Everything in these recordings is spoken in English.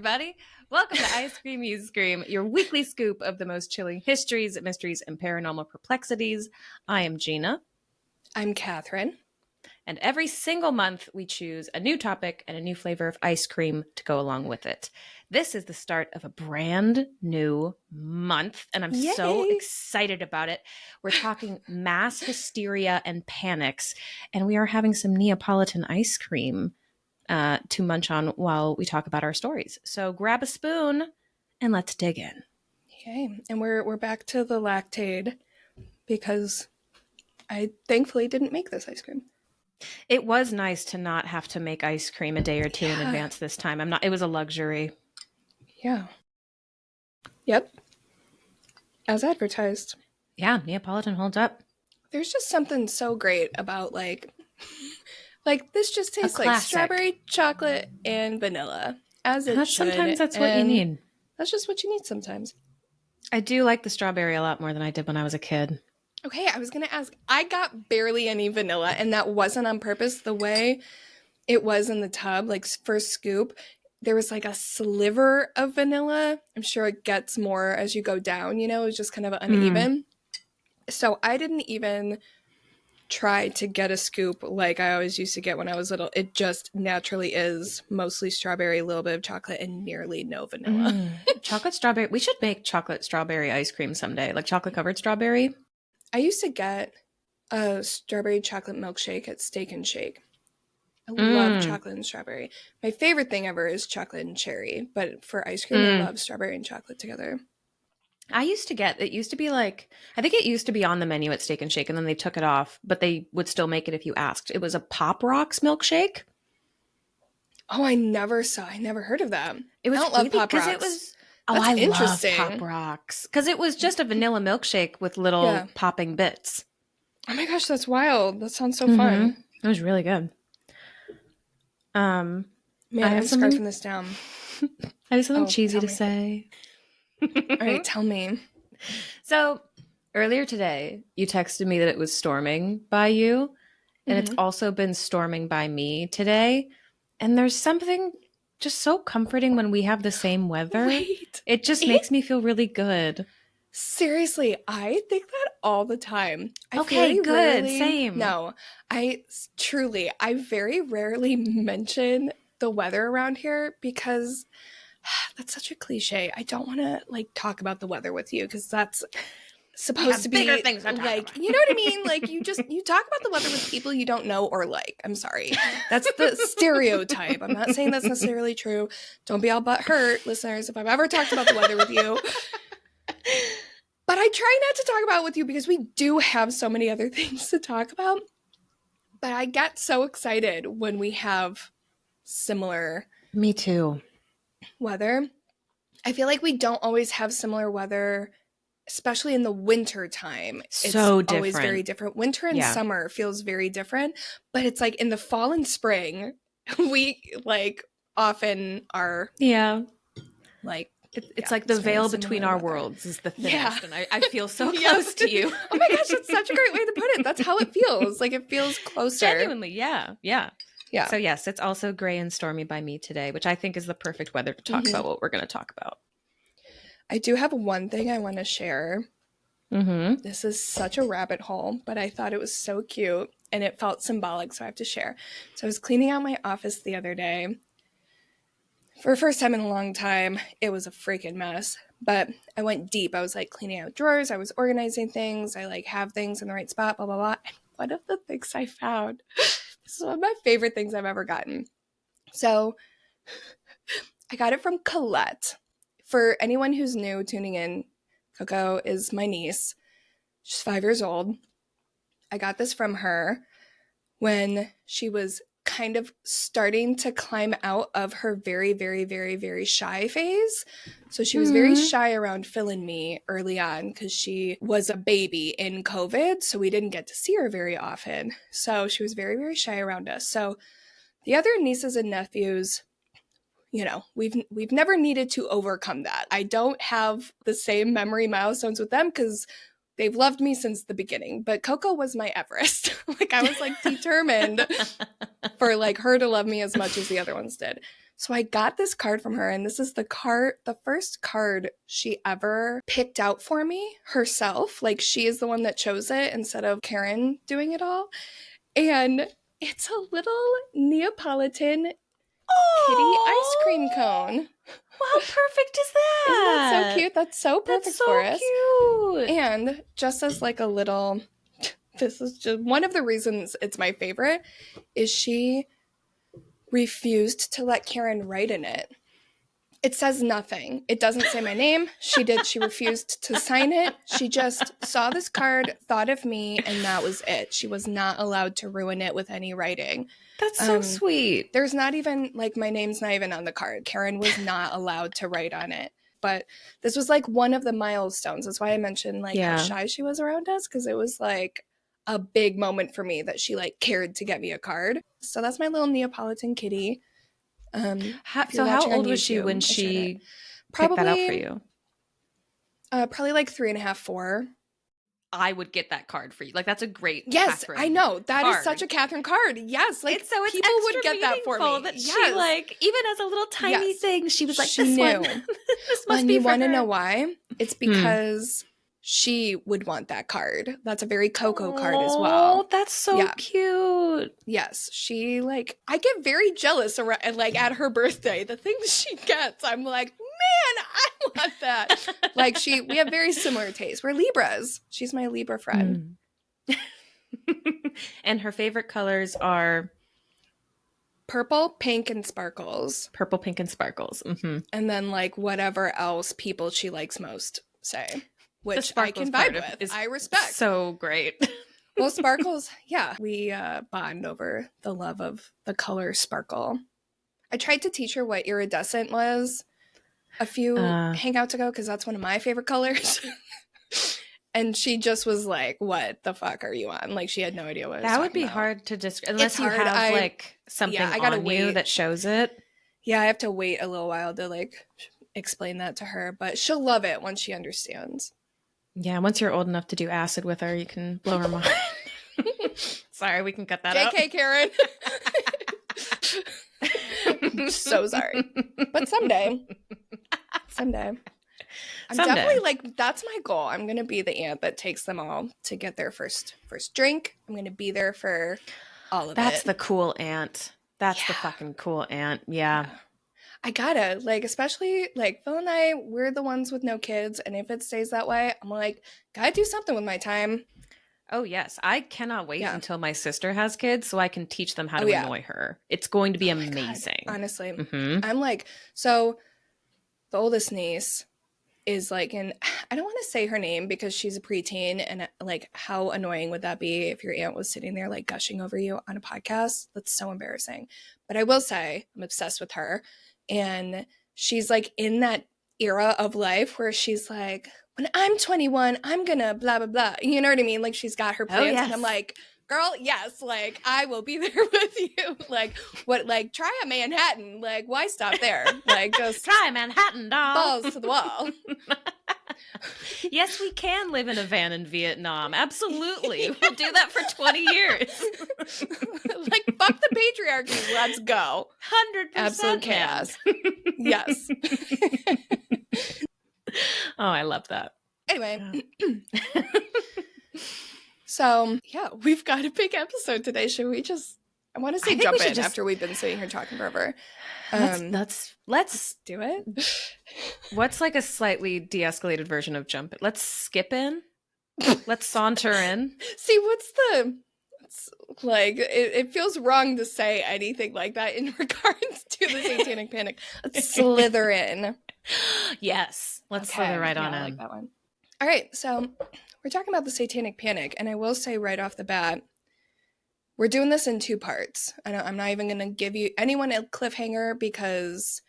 everybody. Welcome to I Scream, You Scream, your weekly scoop of the most chilling histories, mysteries, and paranormal perplexities. I am Gina. I'm Kathryn. And every single month, we choose a new topic and a new flavor of ice cream to go along with it. This is the start of a brand new month, and I'm so excited about it. We're talking mass hysteria and panics, and we are having some Neapolitan ice cream to munch on while we talk about our stories. So grab a spoon and let's dig in. Okay, and we're back to the lactate because I thankfully didn't make this ice cream. It was nice to not have to make ice cream a day or two in advance this time. It was a luxury. Yeah. Yep. As advertised. Yeah, Neapolitan holds up. There's just something so great about like this just tastes like strawberry, chocolate, and vanilla. As it should. Sometimes that's what you need. That's just what you need sometimes. I do like the strawberry a lot more than I did when I was a kid. Okay, I was going to ask. I got barely any vanilla, and that wasn't on purpose. The way it was in the tub, like first scoop, there was like a sliver of vanilla. I'm sure it gets more as you go down, it's just kind of uneven. So I didn't even try to get a scoop like I always used to get when I was little. It just naturally is mostly strawberry, a little bit of chocolate, and nearly no vanilla. Chocolate strawberry. We should make chocolate strawberry ice cream someday, like chocolate covered strawberry. I used to get a strawberry chocolate milkshake at Steak and Shake. I love chocolate and strawberry. My favorite thing ever is chocolate and cherry, but for ice cream, I love strawberry and chocolate together. I used to get, it used to be like, I think it used to be on the menu at Steak and Shake, and then they took it off, but they would still make it if you asked. It was a Pop Rocks milkshake. Oh, I never heard of that. It was I don't love Pop Rocks. It was, I love Pop Rocks. Because it was just a vanilla milkshake with little popping bits. Oh my gosh, that's wild. That sounds so fun. It was really good. Man, I'm scarfing this down. I have something cheesy to say. All right, tell me. So earlier today, you texted me that it was storming by you, and it's also been storming by me today. And there's something just so comforting when we have the same weather. It just makes me feel really good. Seriously, I think that all the time. Okay, good. Same. No, I very rarely mention the weather around here because that's such a cliche. I don't want to talk about the weather with you because that's supposed to be bigger things to talk about. You know what I mean? You talk about the weather with people you don't know or like. I'm sorry. That's the stereotype. I'm not saying that's necessarily true. Don't be all butthurt, listeners, if I've ever talked about the weather with you. But I try not to talk about it with you because we do have so many other things to talk about. But I get so excited when we have similar Me too. weather. I feel like we don't always have similar weather, especially in the winter time. It's always very different. Winter and summer feels very different, but it's like in the fall and spring, we often are it's like the veil between our worlds is the thinnest, and I feel so close to you. Oh my gosh, that's such a great way to put it. That's how it feels. It feels closer. Genuinely, yeah. So yes, it's also gray and stormy by me today, which I think is the perfect weather to talk about what we're going to talk about. I do have one thing I want to share. This is such a rabbit hole, but I thought it was so cute and it felt symbolic, so I have to share. So I was cleaning out my office the other day. For the first time in a long time, it was a freaking mess, but I went deep. I was cleaning out drawers. I was organizing things. I have things in the right spot, blah, blah, blah. And one of the things I found, this is one of my favorite things I've ever gotten. So I got it from Colette. For anyone who's new tuning in, Coco is my niece. She's 5 years old. I got this from her when she was kind of starting to climb out of her very, very, very, very shy phase. So she was very shy around Phil and me early on because she was a baby in COVID, so we didn't get to see her very often. So she was very, very shy around us. So the other nieces and nephews, we've never needed to overcome that. I don't have the same memory milestones with them because they've loved me since the beginning, but Coco was my Everest. I was determined for her to love me as much as the other ones did. So I got this card from her, and this is the first card she ever picked out for me herself. Like, she is the one that chose it instead of Karen doing it all. And it's a little Neapolitan kitty ice cream cone. How perfect is that? Isn't that so cute? That's so perfect That's so for us. Cute. And just as like a little, this is just one of the reasons it's my favorite, is she refused to let Karen write in it. It says nothing. It doesn't say my name. She refused to sign it. She just saw this card, thought of me, and that was it. She was not allowed to ruin it with any writing. That's so sweet. There's not even, like, my name's not even on the card. Karen was not allowed to write on it. But this was, like, one of the milestones. That's why I mentioned, like, how shy she was around us, because it was, like, a big moment for me that she, like, cared to get me a card. So that's my little Neapolitan kitty. So how old was she when she picked that out for you? Probably like 3.5, 4. I would get that card for you. Like, that's a great Kathryn I know. That is such a Kathryn card. Yes. Like, so people would get that for me. That she, like, even as a little tiny thing, she was like, she this knew. One. This must be you for want her. to know why? It's because she would want that card. That's a very Coco card as well. Oh, that's so cute. Yes. She, like, I get very jealous around, like, at her birthday. The things she gets, I'm like, man, I want that. Like, we have very similar tastes. We're Libras. She's my Libra friend. And her favorite colors are purple, pink, and sparkles. Purple, pink, and sparkles. Mm-hmm. And then, like, whatever else people she likes most say. Which I can vibe with. I respect. So great. Well, sparkles, we bond over the love of the color sparkle. I tried to teach her what iridescent was a few hangouts ago, because that's one of my favorite colors. And she just was like, what the fuck are you on? Like, she had no idea what I was That would be about. hard to describe, unless you have, like, something on you that shows it. Yeah, I have to wait a little while to, like, explain that to her. But she'll love it once she understands. Yeah, once you're old enough to do acid with her, you can blow her mind. Sorry, we can cut that out. JK, Karen. So sorry. But someday. I'm definitely, like, that's my goal. I'm going to be the aunt that takes them all to get their first drink. I'm going to be there for all of it. That's the cool aunt. That's the fucking cool aunt. Yeah. I gotta, like, especially, like, Phil and I, we're the ones with no kids, and if it stays that way, I'm like, gotta do something with my time. Oh, yes. I cannot wait until my sister has kids so I can teach them how to annoy her. It's going to be amazing. God, honestly. Mm-hmm. I'm like, so the oldest niece is, like, I don't want to say her name because she's a preteen, and, like, how annoying would that be if your aunt was sitting there, like, gushing over you on a podcast? That's so embarrassing. But I will say, I'm obsessed with her. And she's, like, in that era of life where she's like, when I'm 21, I'm gonna blah, blah, blah. You know what I mean? Like, she's got her plans. And I'm like, girl, yes, like, I will be there with you. Like, what, like, try a Manhattan. Like, why stop there? Like, just try a Manhattan, doll. Balls to the wall. Yes, we can live in a van in Vietnam. Absolutely. We'll do that for 20 years. Like, fuck the patriarchy. Let's go. 100% absolute chaos. Yes. Oh, I love that. Anyway. So, yeah, we've got a big episode today. Should we just... I want to say jump in after we've been sitting here talking forever. Let's do it. What's, like, a slightly de-escalated version of jump in? Let's skip in. Let's saunter in. See, like, it feels wrong to say anything like that in regards to the Satanic Panic. Let's slither in. Yes. Let's slither right on in. I like that one. All right, so we're talking about the Satanic Panic, and I will say right off the bat, we're doing this in 2 parts. I'm not even going to give anyone a cliffhanger because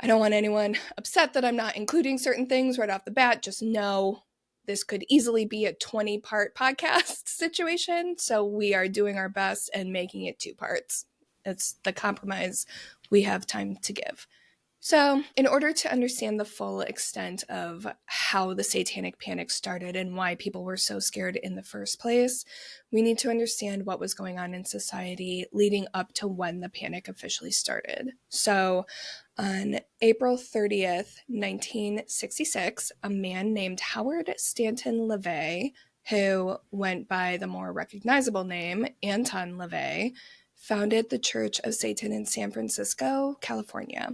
I don't want anyone upset that I'm not including certain things right off the bat. Just know this could easily be a 20-part podcast situation. So we are doing our best and making it 2 parts. It's the compromise we have time to give. So, in order to understand the full extent of how the Satanic Panic started and why people were so scared in the first place, we need to understand what was going on in society leading up to when the panic officially started. So, on April 30th, 1966, a man named Howard Stanton LaVey, who went by the more recognizable name Anton LaVey, founded the Church of Satan in San Francisco, California.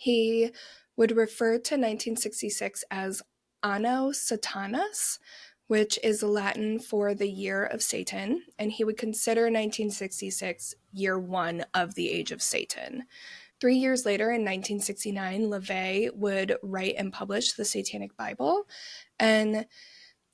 He would refer to 1966 as Anno Satanus, which is Latin for the year of Satan, and he would consider 1966 year one of the age of Satan. 3 years later, in 1969, LaVey would write and publish the Satanic Bible, and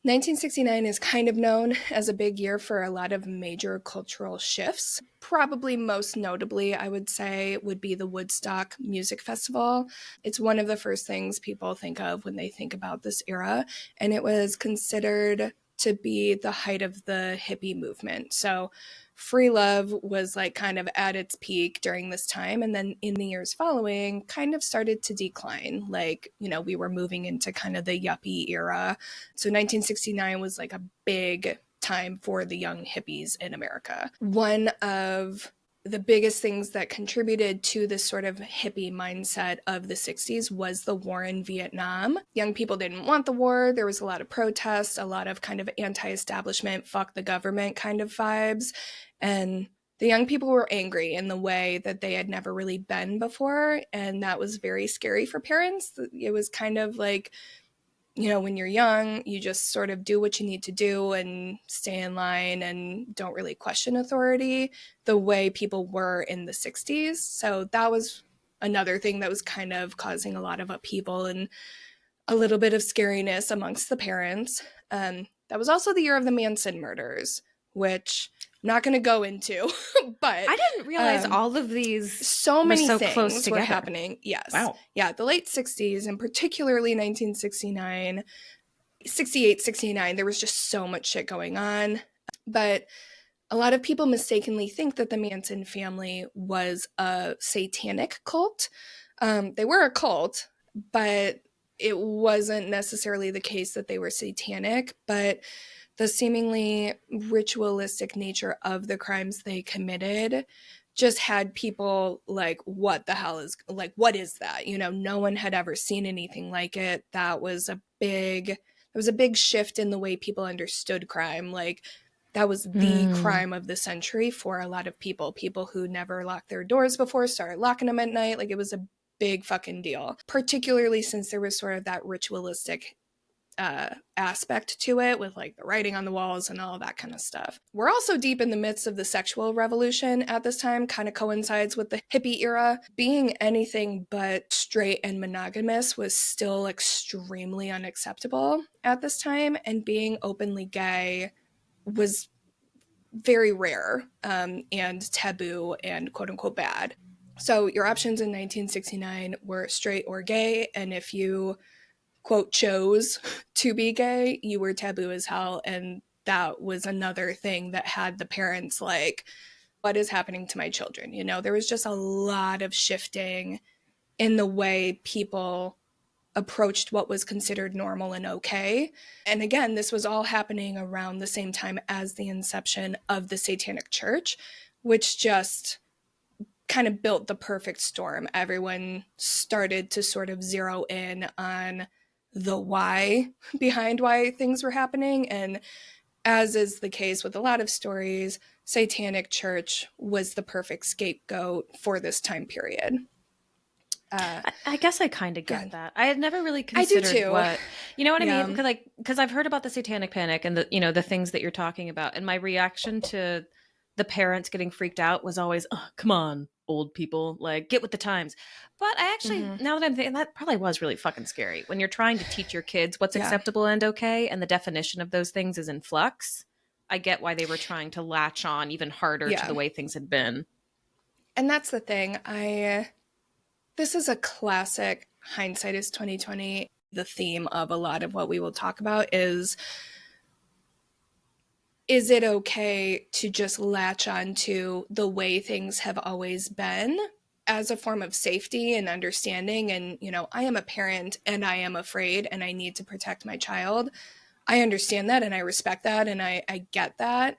1969 is kind of known as a big year for a lot of major cultural shifts. Probably most notably, I would say, would be the Woodstock Music Festival. It's one of the first things people think of when they think about this era, and it was considered to be the height of the hippie movement. So free love was like kind of at its peak during this time, and then in the years following kind of started to decline. Like, you know, we were moving into kind of the yuppie era. So 1969 was like a big time for the young hippies in America. One of the biggest things that contributed to this sort of hippie mindset of the 60s was the war in Vietnam. Young people didn't want the war. There was a lot of protests, a lot of kind of anti-establishment, fuck the government kind of vibes. And the young people were angry in the way that they had never really been before. And that was very scary for parents. It was kind of like, you know, when you're young, you just sort of do what you need to do and stay in line and don't really question authority the way people were in the 60s. So that was another thing that was kind of causing a lot of upheaval and a little bit of scariness amongst the parents. That was also the year of the Manson murders, which I'm not going to go into, but I didn't realize all of these so many so things close together. were happening. Yes. Wow. Yeah, the late 60s and particularly 1969, 68, 69, there was just so much shit going on. But a lot of people mistakenly think that the Manson family was a satanic cult. They were a cult, but it wasn't necessarily the case that they were satanic, but the seemingly ritualistic nature of the crimes they committed just had people like, what the hell is, like, what is that? You know, no one had ever seen anything like it. That was a big shift in the way people understood crime. Like, that was the crime of the century for a lot of people who never locked their doors before started locking them at night. Like, it was a big fucking deal, particularly since there was sort of that ritualistic aspect to it with like the writing on the walls and all that kind of stuff. We're also deep in the midst of the sexual revolution at this time, kind of coincides with the hippie era. Being anything but straight and monogamous was still extremely unacceptable at this time, and being openly gay was very rare and taboo and quote unquote bad. So your options in 1969 were straight or gay, and if you quote chose to be gay, you were taboo as hell. And that was another thing that had the parents like, what is happening to my children? You know, there was just a lot of shifting in the way people approached what was considered normal and okay. And again, this was all happening around the same time as the inception of the Satanic Church, which just kind of built the perfect storm. Everyone started to sort of zero in on the why behind why things were happening. And as is the case with a lot of stories, Satanic Church was the perfect scapegoat for this time period. I guess I kind of get that. I had never really considered what, you know what I mean? Because I've heard about the Satanic Panic and the, you know, the things that you're talking about. And my reaction to the parents getting freaked out was always, oh, come on, old people, like get with the times. But I actually, now that I'm thinking, that probably was really fucking scary when you're trying to teach your kids what's acceptable and okay. And the definition of those things is in flux. I get why they were trying to latch on even harder to the way things had been. And that's the thing. This is a classic hindsight is 2020. The theme of a lot of what we will talk about is it okay to just latch on to the way things have always been as a form of safety and understanding. And, you know, I am a parent and I am afraid and I need to protect my child. I understand that and I respect that and I get that.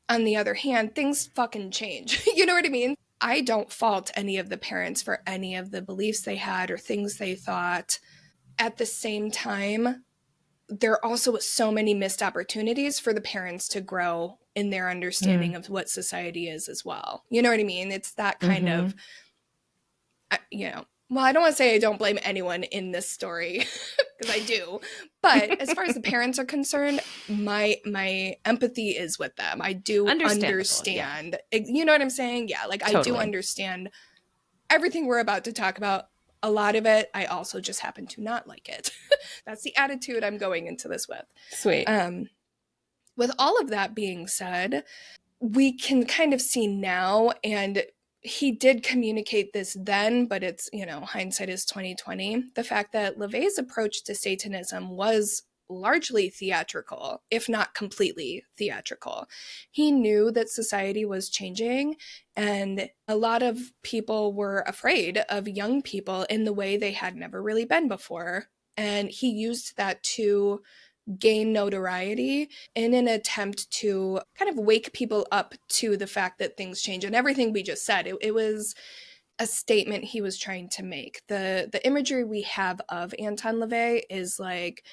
On the other hand, things fucking change. You know what I mean? I don't fault any of the parents for any of the beliefs they had or things they thought. At the same time, there also was so many missed opportunities for the parents to grow in their understanding of what society is as well. You know what I mean? It's that kind of, you know, well, I don't want to say I don't blame anyone in this story because I do, but as far as the parents are concerned, my empathy is with them. I do understand. Yeah. You know what I'm saying? Yeah, like totally. I do understand everything we're about to talk about. A lot of it, I also just happen to not like it. That's the attitude I'm going into this with. Sweet. With all of that being said, we can kind of see now, and he did communicate this then, but it's, you know, hindsight is 2020. The fact that LaVey's approach to Satanism was largely theatrical, if not completely theatrical. He knew that society was changing, and a lot of people were afraid of young people in the way they had never really been before. And he used that to gain notoriety in an attempt to kind of wake people up to the fact that things change. And everything we just said, it was a statement he was trying to make. The imagery we have of Anton LaVey is like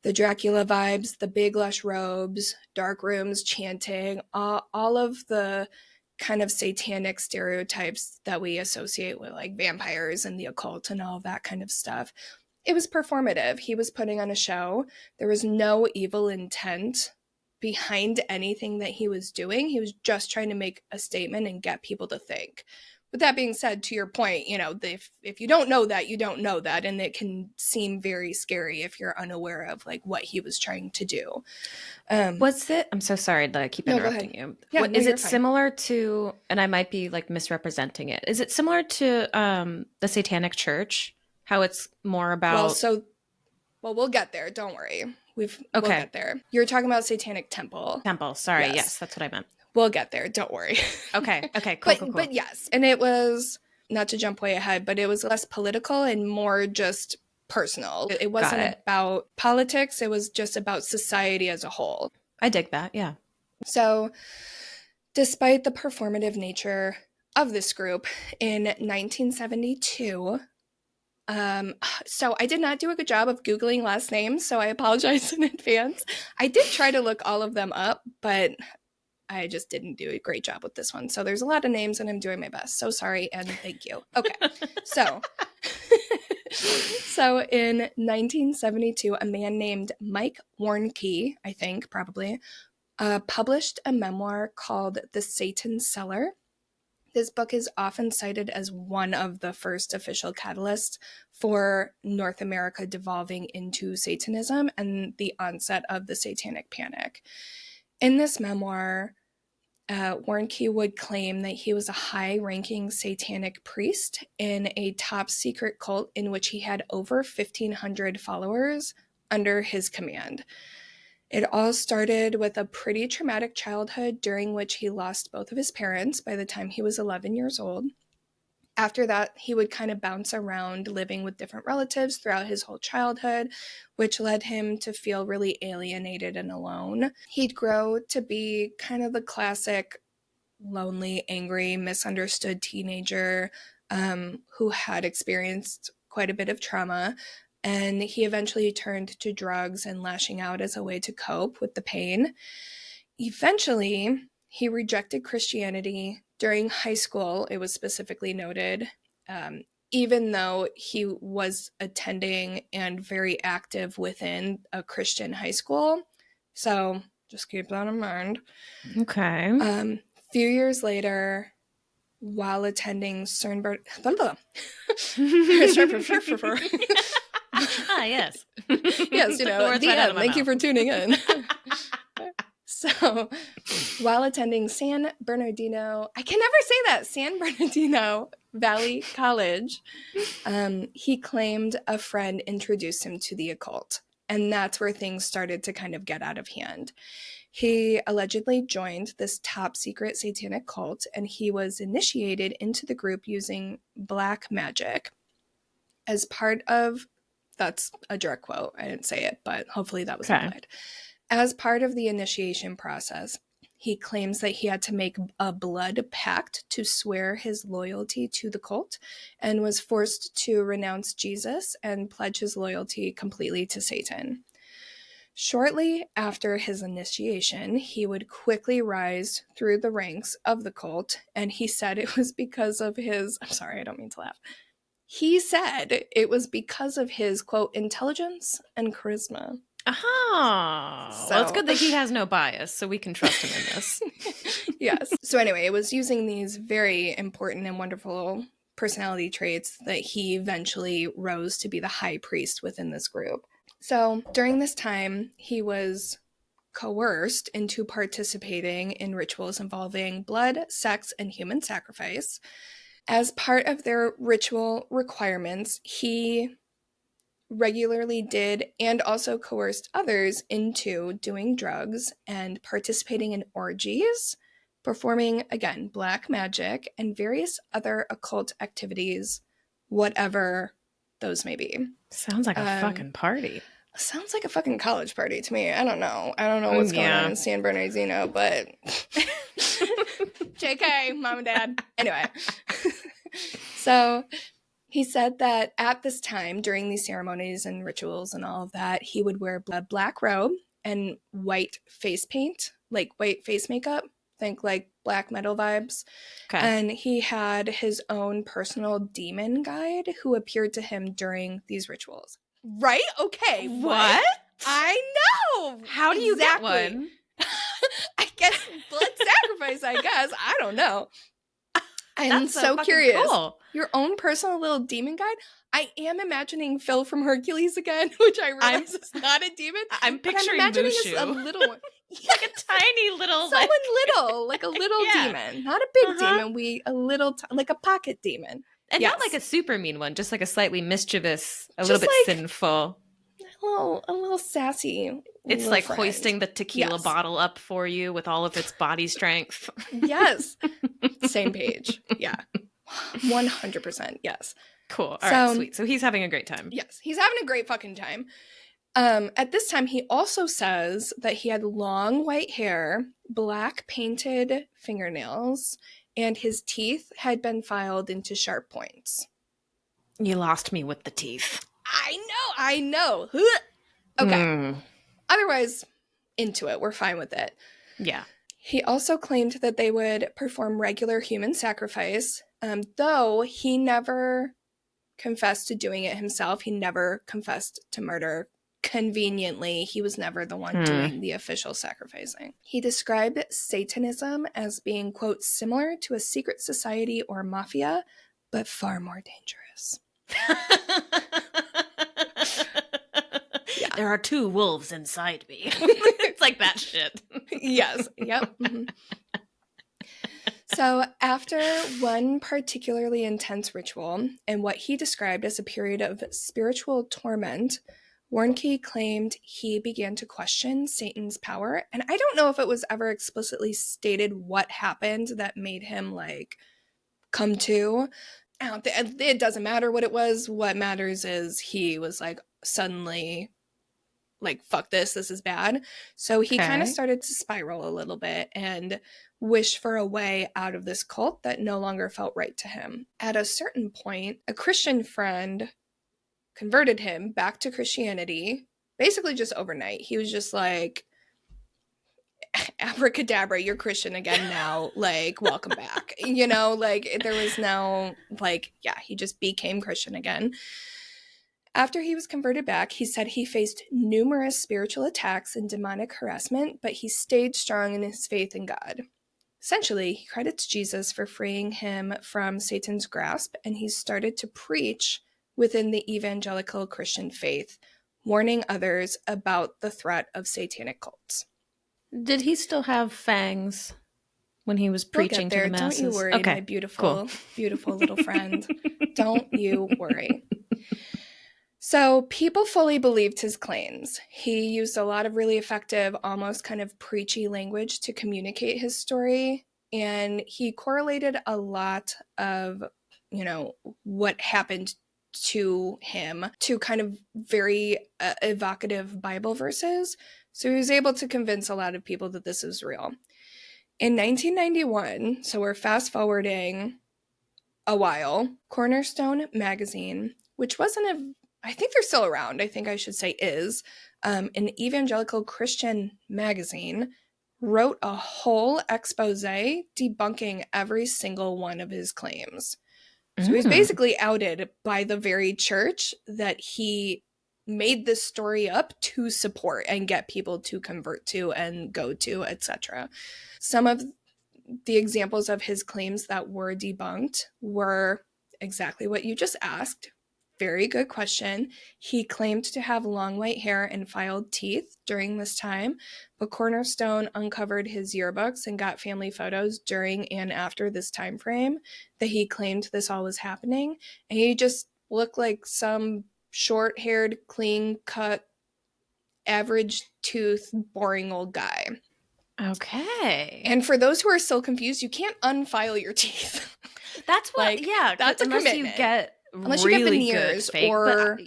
the Dracula vibes, the big lush robes, dark rooms, chanting, all of the kind of satanic stereotypes that we associate with like vampires and the occult and all of that kind of stuff. It was performative. He was putting on a show. There was no evil intent behind anything that he was doing. He was just trying to make a statement and get people to think. With that being said, to your point, you know, if you don't know that, you don't know that. And it can seem very scary if you're unaware of like what he was trying to do. Was it, I'm so sorry that I keep interrupting you. Yeah, is it similar to, and I might be like misrepresenting it, is it similar to the Satanic Church? How it's more about... Well, we'll get there. Don't worry. We'll get there. You're talking about Satanic Temple. Sorry. Yes, that's what I meant. We'll get there. Don't worry. Okay. Cool. But yes. And it was, not to jump way ahead, but it was less political and more just personal. It wasn't about politics. It was just about society as a whole. I dig that. Yeah. So despite the performative nature of this group, in 1972, so I did not do a good job of Googling last names, so I apologize in advance. I did try to look all of them up, but I just didn't do a great job with this one. So there's a lot of names and I'm doing my best. So sorry and thank you. Okay. So in 1972, a man named Mike Warnke, I think probably, published a memoir called The Satan Cellar. This book is often cited as one of the first official catalysts for North America devolving into Satanism and the onset of the Satanic Panic. In this memoir, Warnke would claim that he was a high-ranking satanic priest in a top-secret cult in which he had over 1,500 followers under his command. It all started with a pretty traumatic childhood during which he lost both of his parents by the time he was 11 years old. After that, he would kind of bounce around living with different relatives throughout his whole childhood, which led him to feel really alienated and alone. He'd grow to be kind of the classic lonely, angry, misunderstood teenager who had experienced quite a bit of trauma. And he eventually turned to drugs and lashing out as a way to cope with the pain. Eventually, he rejected Christianity during high school, it was specifically noted, even though he was attending and very active within a Christian high school. So just keep that in mind. Okay. A few years later, while attending Cernbert... Yes. Yes, you know, the end. Thank you for tuning in. So, while attending San Bernardino Valley College, he claimed a friend introduced him to the occult. And that's where things started to kind of get out of hand. He allegedly joined this top secret satanic cult, and he was initiated into the group using black magic as part of, that's a direct quote, I didn't say it, but hopefully that was implied. As part of the initiation process, he claims that he had to make a blood pact to swear his loyalty to the cult and was forced to renounce Jesus and pledge his loyalty completely to Satan. Shortly after his initiation, he would quickly rise through the ranks of the cult, and he said it was because of his, I'm sorry, I don't mean to laugh. He said it was because of his, quote, intelligence and charisma. Aha! Well, it's good that he has no bias, so we can trust him in this. Yes. So anyway, it was using these very important and wonderful personality traits that he eventually rose to be the high priest within this group. So during this time, he was coerced into participating in rituals involving blood, sex, and human sacrifice. As part of their ritual requirements, he regularly did and also coerced others into doing drugs and participating in orgies, performing, again, black magic, and various other occult activities, whatever those may be. Sounds like a fucking party. Sounds like a fucking college party to me. I don't know what's going on in San Bernardino, but JK, mom and dad. Anyway. So he said that at this time, during these ceremonies and rituals and all of that, he would wear a black robe and white face paint, like white face makeup. Think like black metal vibes. Okay. And he had his own personal demon guide who appeared to him during these rituals. Right? Okay. What? I know. How do you get one? I guess blood sacrifice, I guess. I don't know. I'm so curious. Cool. Your own personal little demon guide? I am imagining Phil from Hercules again, which I realize is not a demon. I'm picturing I'm imagining Mushu. A little one. Like a tiny little... Someone little, like a little demon. Not a big demon, a little, like a pocket demon. And not like a super mean one, just like a slightly mischievous, little bit sinful. A little sassy. It's like friend. Hoisting the tequila bottle up for you with all of its body strength. Yes. Same page. Yeah. 100%. Yes. Cool. All right, sweet. So he's having a great time. Yes. He's having a great fucking time. At this time, he also says that he had long white hair, black painted fingernails, and his teeth had been filed into sharp points. You lost me with the teeth. I know. Okay. Otherwise, into it. We're fine with it. Yeah. He also claimed that they would perform regular human sacrifice, though he never confessed to doing it himself. He never confessed to murder. Conveniently, he was never the one doing the official sacrificing. He described Satanism as being, quote, similar to a secret society or mafia, but far more dangerous. Yeah. There are two wolves inside me. It's like that shit. Yes. Yep. Mm-hmm. So after one particularly intense ritual and what he described as a period of spiritual torment, Warnke claimed he began to question Satan's power. And I don't know if it was ever explicitly stated what happened that made him, like, come to. It doesn't matter what it was. What matters is he was, like, suddenly, like, fuck this is bad. So he kind of started to spiral a little bit and wish for a way out of this cult that no longer felt right to him. At a certain point, a Christian friend converted him back to Christianity, basically just overnight. He was just like, abracadabra, you're Christian again now, like, welcome back. You know, like, there was no, like, yeah, he just became Christian again. After he was converted back, he said he faced numerous spiritual attacks and demonic harassment, but he stayed strong in his faith in God. Essentially, he credits Jesus for freeing him from Satan's grasp, and he started to preach within the evangelical Christian faith, warning others about the threat of satanic cults. Did he still have fangs when he was preaching to the masses? Don't you worry, my beautiful, beautiful little friend. Don't you worry. So people fully believed his claims. He used a lot of really effective, almost kind of preachy language to communicate his story. And he correlated a lot of, what happened to him to kind of very evocative Bible verses. So he was able to convince a lot of people that this is real. In 1991, so we're fast forwarding a while, Cornerstone magazine, which I think they're still around, I think I should say is, an evangelical Christian magazine, wrote a whole expose debunking every single one of his claims. So he's basically outed by the very church that he made this story up to support and get people to convert to and go to, etc. Some of the examples of his claims that were debunked were exactly what you just asked. Very good question. He claimed to have long white hair and filed teeth during this time, but Cornerstone uncovered his yearbooks and got family photos during and after this time frame that he claimed this all was happening, and he just looked like some short-haired, clean-cut, average-tooth, boring old guy. Okay. And for those who are still confused, you can't unfile your teeth. That's what, that's a unless commitment. Unless you really get veneers good fake, or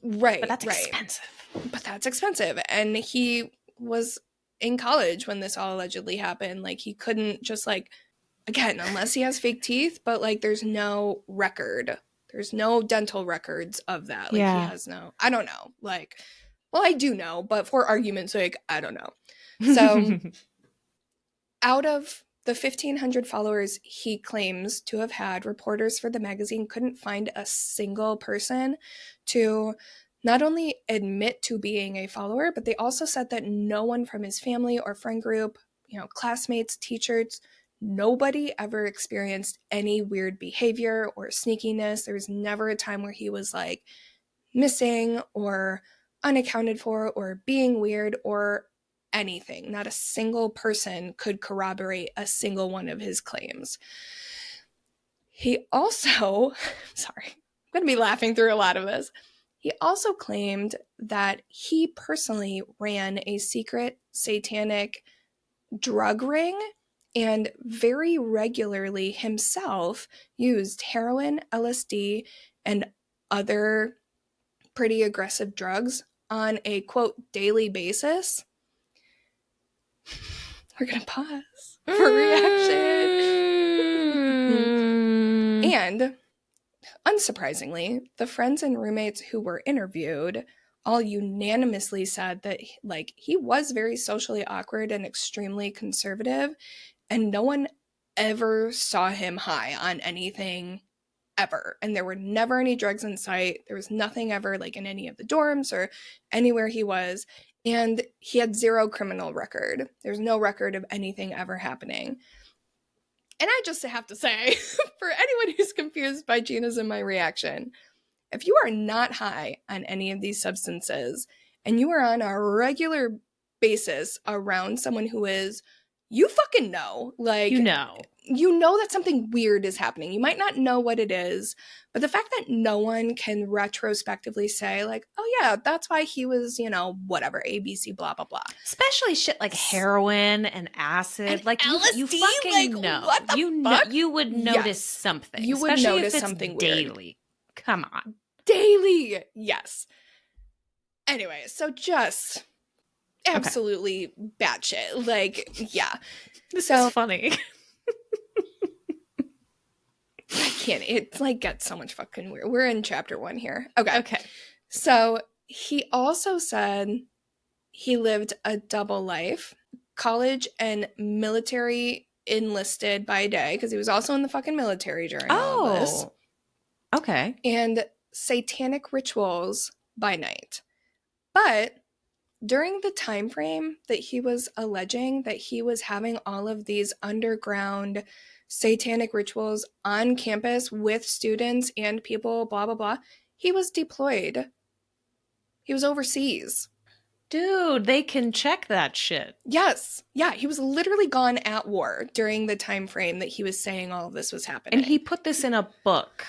right. But that's expensive. But that's expensive. And he was in college when this all allegedly happened. Like, he couldn't just, again, unless he has fake teeth, but there's no record. There's no dental records of that. He has no, I don't know. Well, I do know, but for argument's sake, I don't know. So out of the 1,500 followers he claims to have had, reporters for the magazine couldn't find a single person to not only admit to being a follower, but they also said that no one from his family or friend group, classmates, teachers, nobody ever experienced any weird behavior or sneakiness. There was never a time where he was missing or unaccounted for or being weird or anything. Not a single person could corroborate a single one of his claims. He also, sorry, I'm going to be laughing through a lot of this. He also claimed that he personally ran a secret satanic drug ring and very regularly himself used heroin, LSD, and other pretty aggressive drugs on a, quote, daily basis. We're going to pause for reaction. And unsurprisingly, the friends and roommates who were interviewed all unanimously said that he was very socially awkward and extremely conservative, and no one ever saw him high on anything ever. And there were never any drugs in sight. There was nothing ever in any of the dorms or anywhere he was. And he had zero criminal record. There's no record of anything ever happening. And I just have to say, for anyone who's confused by Gina's and my reaction, if you are not high on any of these substances and you are on a regular basis around someone who is, you fucking know. You know that something weird is happening. You might not know what it is, but the fact that no one can retrospectively say, oh yeah, that's why he was, whatever, ABC, blah, blah, blah. Especially shit like heroin and acid. And LSD, you fucking know. What the fuck? You would notice something. You would especially notice if it's something daily. Weird. Come on. Daily. Yes. Anyway, so just absolutely batshit. Yeah. This is funny. I can't. It's gets so much fucking weird. We're in chapter 1 here. Okay. So he also said he lived a double life, college and military enlisted by day, because he was also in the fucking military during all of this. Okay. And satanic rituals by night. But during the time frame that he was alleging that he was having all of these underground satanic rituals on campus with students and people, blah, blah, blah, he was deployed. He was overseas. Dude, they can check that shit. Yes. Yeah, he was literally gone at war during the time frame that he was saying all of this was happening. And he put this in a book.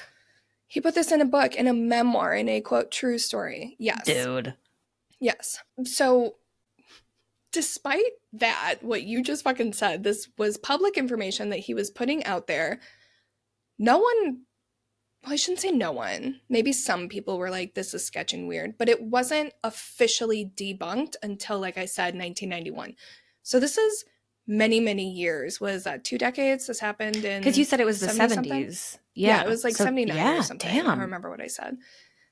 He put this in a book, in a memoir, in a, quote, true story. Yes. Dude. Yes. So despite that, what you just fucking said, this was public information that he was putting out there. No one, well, I shouldn't say no one. Maybe some people were like, this is sketch and weird, but it wasn't officially debunked until, like I said, 1991. So this is many, many years. Was that 2 decades? This happened in... Because you said it was the 70s. Yeah, it was like 79 or something. Damn. I don't remember what I said.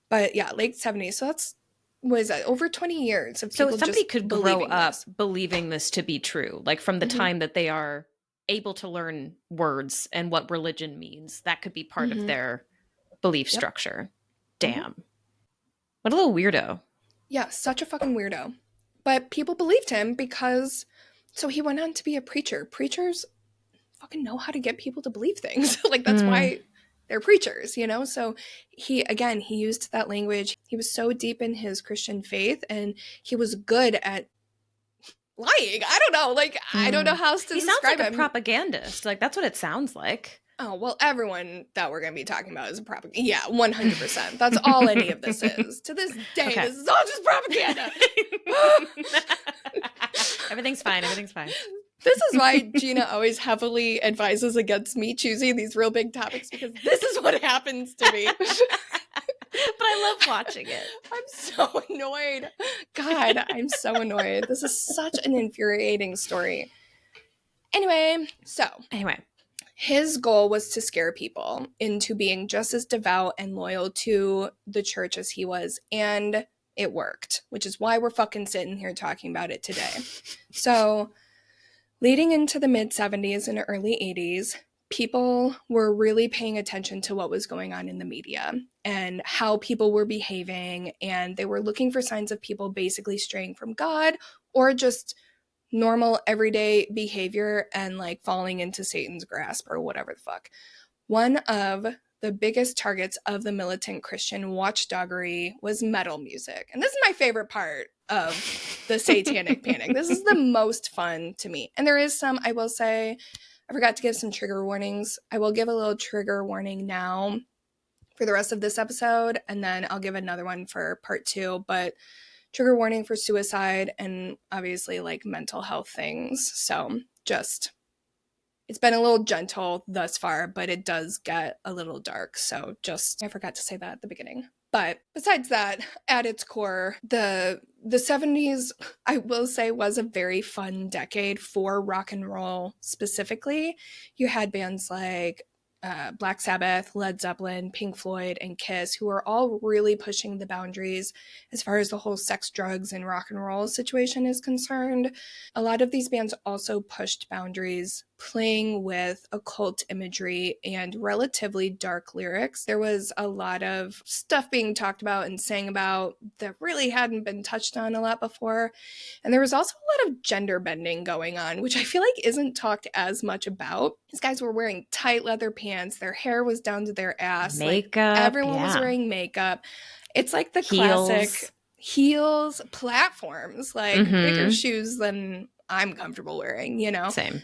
But yeah, late 70s. So that's, what is that, over 20 years of people. So somebody just could grow up believing this to be true, like from the time that they are able to learn words and what religion means. That could be part of their belief structure. Damn. What a little weirdo. Yeah, such a fucking weirdo. But people believed him because, so he went on to be a preacher. Preachers fucking know how to get people to believe things. Like, that's why they're preachers, you know? So he used that language. He was so deep in his Christian faith, and he was good at lying. I don't know. Like, I don't know how else to describe him. He sounds like a propagandist. Like, that's what it sounds like. Oh, well, everyone that we're going to be talking about is a propaganda. Yeah, 100%. That's all any of this is. To this day, This is all just propaganda. Everything's fine. Everything's fine. This is why Gina always heavily advises against me choosing these real big topics, because this is what happens to me. But I love watching it. I'm so annoyed. God, I'm so annoyed. This is such an infuriating story. Anyway. His goal was to scare people into being just as devout and loyal to the church as he was, and it worked, which is why we're fucking sitting here talking about it today. So, leading into the mid-70s and early 80s, people were really paying attention to what was going on in the media and how people were behaving, and they were looking for signs of people basically straying from God or just normal everyday behavior and like falling into Satan's grasp or whatever the fuck. One of the biggest targets of the militant Christian watchdoggery was metal music. And this is my favorite part of the Satanic Panic. This is the most fun to me. And there is some, I will say, I forgot to give some trigger warnings. I will give a little trigger warning now for the rest of this episode, and then I'll give another one for part 2. But trigger warning for suicide and obviously like mental health things. So just, it's been a little gentle thus far, but it does get a little dark. So just, I forgot to say that at the beginning. But besides that, at its core, the 70s, I will say, was a very fun decade for rock and roll specifically. You had bands like Black Sabbath, Led Zeppelin, Pink Floyd, and Kiss, who are all really pushing the boundaries as far as the whole sex, drugs, and rock and roll situation is concerned. A lot of these bands also pushed boundaries, playing with occult imagery and relatively dark lyrics. There was a lot of stuff being talked about and sang about that really hadn't been touched on a lot before. And there was also a lot of gender bending going on, which I feel like isn't talked as much about. These guys were wearing tight leather pants. Their hair was down to their ass. Makeup. Like, everyone was wearing makeup. It's like the classic heels, platforms, like bigger shoes than I'm comfortable wearing, you know? Same.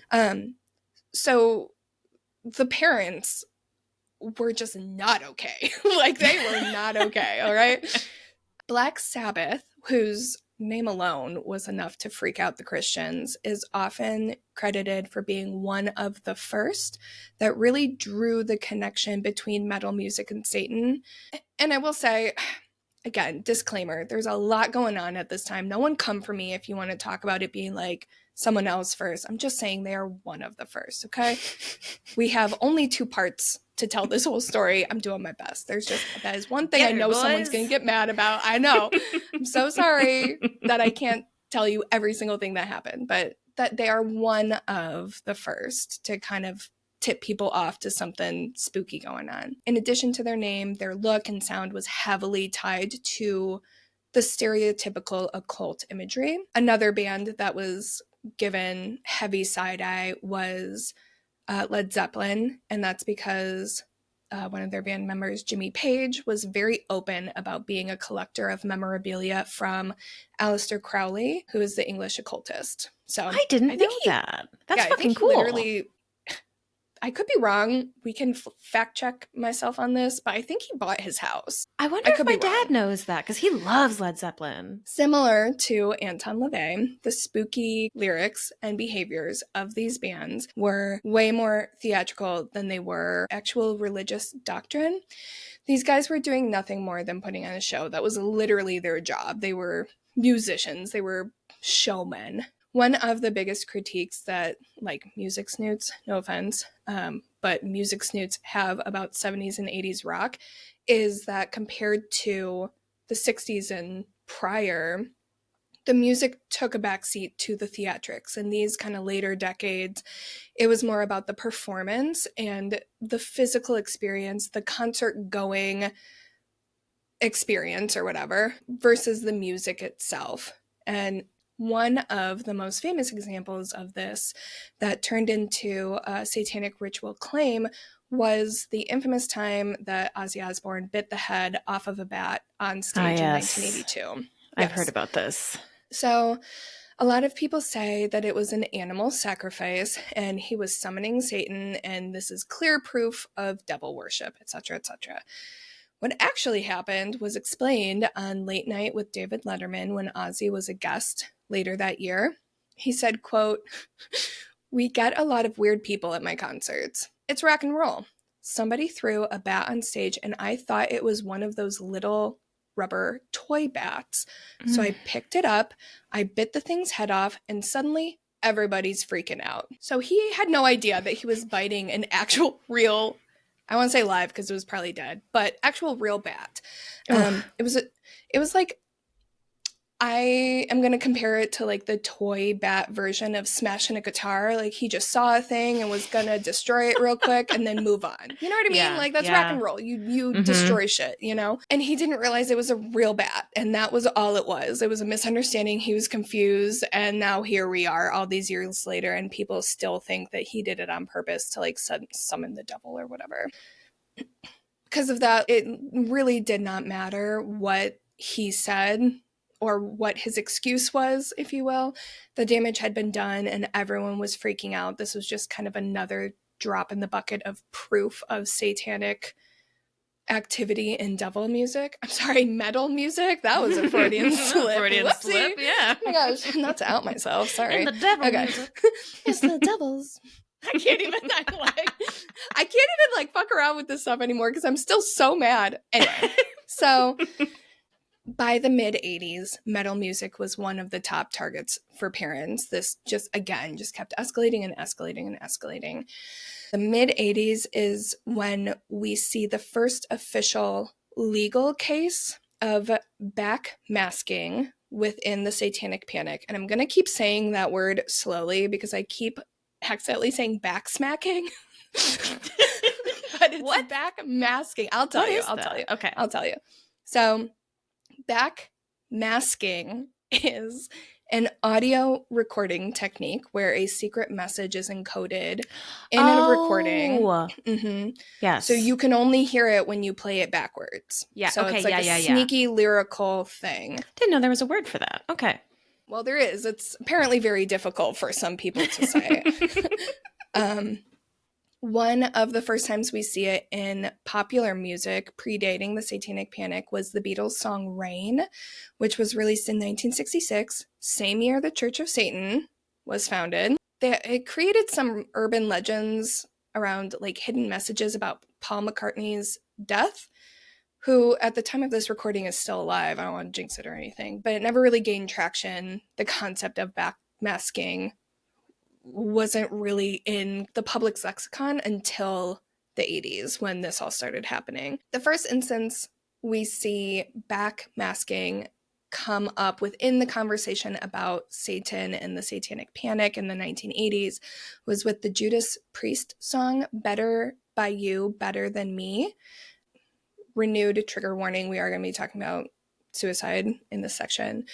So the parents were just not okay. Like, they were not okay, all right? Black Sabbath, whose name alone was enough to freak out the Christians, is often credited for being one of the first that really drew the connection between metal music and Satan. And I will say, again, disclaimer, there's a lot going on at this time. No one come for me if you want to talk about it being like someone else first. I'm just saying they are one of the first, okay? We have only 2 parts to tell this whole story. I'm doing my best. That is one thing I know someone's going to get mad about. I know. I'm so sorry that I can't tell you every single thing that happened, but that they are one of the first to kind of tip people off to something spooky going on. In addition to their name, their look and sound was heavily tied to the stereotypical occult imagery. Another band that was given heavy side-eye was Led Zeppelin, and that's because one of their band members, Jimmy Page, was very open about being a collector of memorabilia from Aleister Crowley, who is the English occultist. So I didn't know that. That's fucking cool. I could be wrong. We can fact check myself on this, but I think he bought his house. I wonder if my dad knows that, because he loves Led Zeppelin. Similar to Anton LaVey, the spooky lyrics and behaviors of these bands were way more theatrical than they were actual religious doctrine. These guys were doing nothing more than putting on a show. That was literally their job. They were musicians. They were showmen. One of the biggest critiques that, like, music snoots, no offense, but music snoots have about 70s and 80s rock is that compared to the 60s and prior, the music took a backseat to the theatrics. In these kind of later decades, it was more about the performance and the physical experience, the concert-going experience or whatever, versus the music itself. And one of the most famous examples of this that turned into a satanic ritual claim was the infamous time that Ozzy Osbourne bit the head off of a bat on stage in 1982. I've heard about this. So a lot of people say that it was an animal sacrifice and he was summoning Satan, and this is clear proof of devil worship, etc., etc. What actually happened was explained on Late Night with David Letterman when Ozzy was a guest later that year. He said, quote, "We get a lot of weird people at my concerts. It's rock and roll. Somebody threw a bat on stage and I thought it was one of those little rubber toy bats. So I picked it up, I bit the thing's head off, and suddenly everybody's freaking out." So he had no idea that he was biting an actual real, I want to say live because it was probably dead, but actual real bat. It was like, I am going to compare it to like the toy bat version of smashing a guitar. Like he just saw a thing and was going to destroy it real quick and then move on. You know what I mean? Yeah, like that's rock and roll. You destroy shit, you know? And he didn't realize it was a real bat. And that was all it was. It was a misunderstanding. He was confused. And now here we are all these years later and people still think that he did it on purpose to like summon the devil or whatever. Because of that, it really did not matter what he said or what his excuse was, if you will. The damage had been done and everyone was freaking out. This was just kind of another drop in the bucket of proof of satanic activity in devil music. I'm sorry, metal music? That was a Freudian slip. Freudian slip, yeah. Oh my gosh, not to out myself, sorry. And the devil music. It's the devils. I can't even fuck around with this stuff anymore because I'm still so mad. Anyway, so by the mid-80s, metal music was one of the top targets for parents. This just kept escalating and escalating and escalating. The mid-80s is when we see the first official legal case of backmasking within the Satanic Panic. And I'm going to keep saying that word slowly because I keep accidentally saying backsmacking. But it's backmasking. I'll tell you. Okay. I'll tell you. So backmasking is an audio recording technique where a secret message is encoded in a recording. Mm-hmm. Yes. So you can only hear it when you play it backwards. Yeah. So okay. It's like a sneaky lyrical thing. Didn't know there was a word for that. Okay. Well, there is. It's apparently very difficult for some people to say. One of the first times we see it in popular music predating the Satanic Panic was the Beatles' song Rain, which was released in 1966, same year the Church of Satan was founded. It created some urban legends around like hidden messages about Paul McCartney's death, who at the time of this recording is still alive. I don't want to jinx it or anything, but it never really gained traction. The concept of backmasking wasn't really in the public's lexicon until the 80s when this all started happening. The first instance we see backmasking come up within the conversation about Satan and the Satanic Panic in the 1980s was with the Judas Priest song Better by You, Better Than Me. Renewed trigger warning, we are going to be talking about suicide in this section.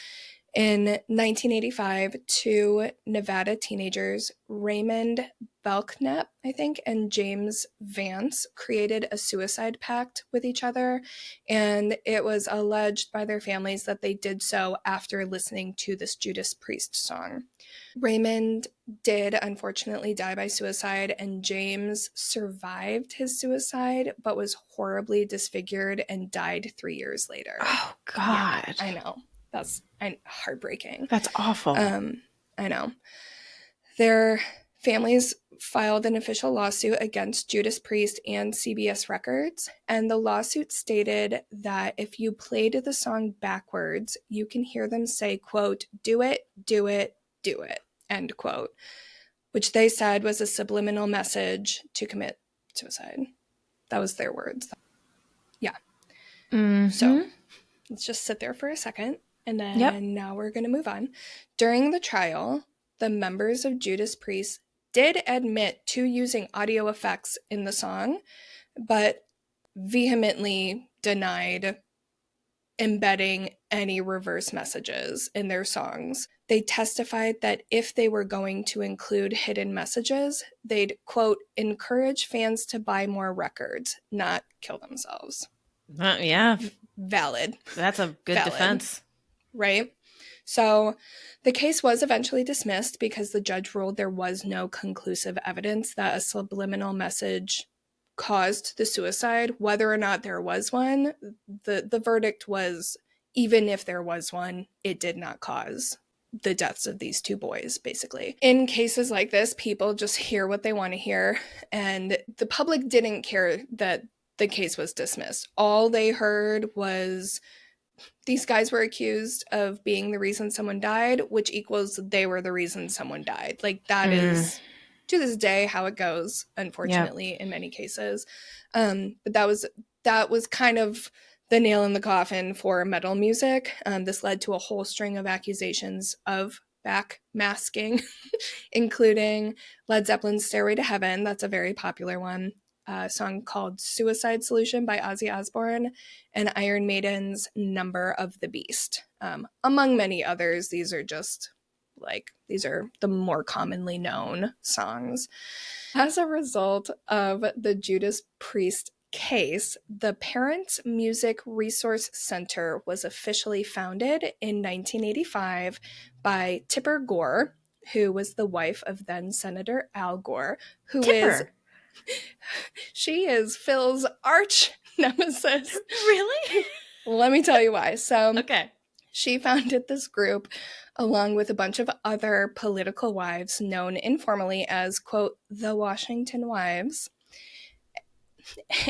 In 1985, two Nevada teenagers, Raymond Belknap, I think, and James Vance, created a suicide pact with each other, and it was alleged by their families that they did so after listening to this Judas Priest song. Raymond did unfortunately die by suicide, and James survived his suicide, but was horribly disfigured and died 3 years later. Oh, God. Yeah, I know. That's heartbreaking. That's awful. I know. Their families filed an official lawsuit against Judas Priest and CBS Records, and the lawsuit stated that if you played the song backwards, you can hear them say, quote, "Do it, do it, do it," end quote, which they said was a subliminal message to commit suicide. That was their words. Yeah. Mm-hmm. So let's just sit there for a second. And then Now we're going to move on. During the trial, the members of Judas Priest did admit to using audio effects in the song, but vehemently denied embedding any reverse messages in their songs. They testified that if they were going to include hidden messages, they'd, quote, encourage fans to buy more records, not kill themselves. Yeah. Valid. That's a good defense. Right? So the case was eventually dismissed because the judge ruled there was no conclusive evidence that a subliminal message caused the suicide. Whether or not there was one, the verdict was, even if there was one, it did not cause the deaths of these two boys, basically. In cases like this, people just hear what they want to hear, and the public didn't care that the case was dismissed. All they heard was these guys were accused of being the reason someone died, which equals they were the reason someone died. Like, that is, to this day, how it goes, unfortunately, in many cases. But that was kind of the nail in the coffin for metal music. This led to a whole string of accusations of backmasking, including Led Zeppelin's Stairway to Heaven. That's a very popular one. A song called Suicide Solution by Ozzy Osbourne, and Iron Maiden's Number of the Beast. Among many others, these are the more commonly known songs. As a result of the Judas Priest case, the Parents Music Resource Center was officially founded in 1985 by Tipper Gore, who was the wife of then Senator Al Gore, she is Phil's arch nemesis. Really? Let me tell you why. So, okay. She founded this group along with a bunch of other political wives known informally as, quote, the Washington Wives,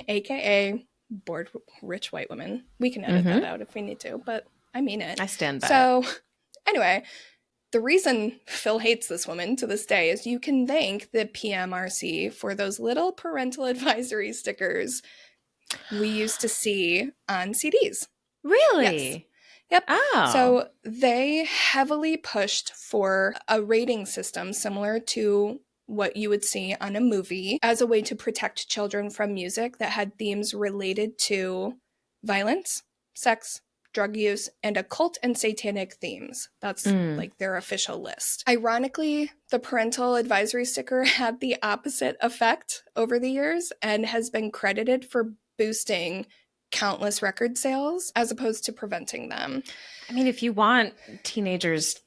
aka bored rich white women. We can edit that out if we need to, but I mean it. I stand by it. Anyway, the reason Phil hates this woman to this day is you can thank the PMRC for those little parental advisory stickers we used to see on CDs. Really? Yes. Yep. Oh. So they heavily pushed for a rating system similar to what you would see on a movie as a way to protect children from music that had themes related to violence, sex, drug use, and occult and satanic themes. That's like their official list. Ironically, the parental advisory sticker had the opposite effect over the years and has been credited for boosting countless record sales as opposed to preventing them. I mean, if you want teenagers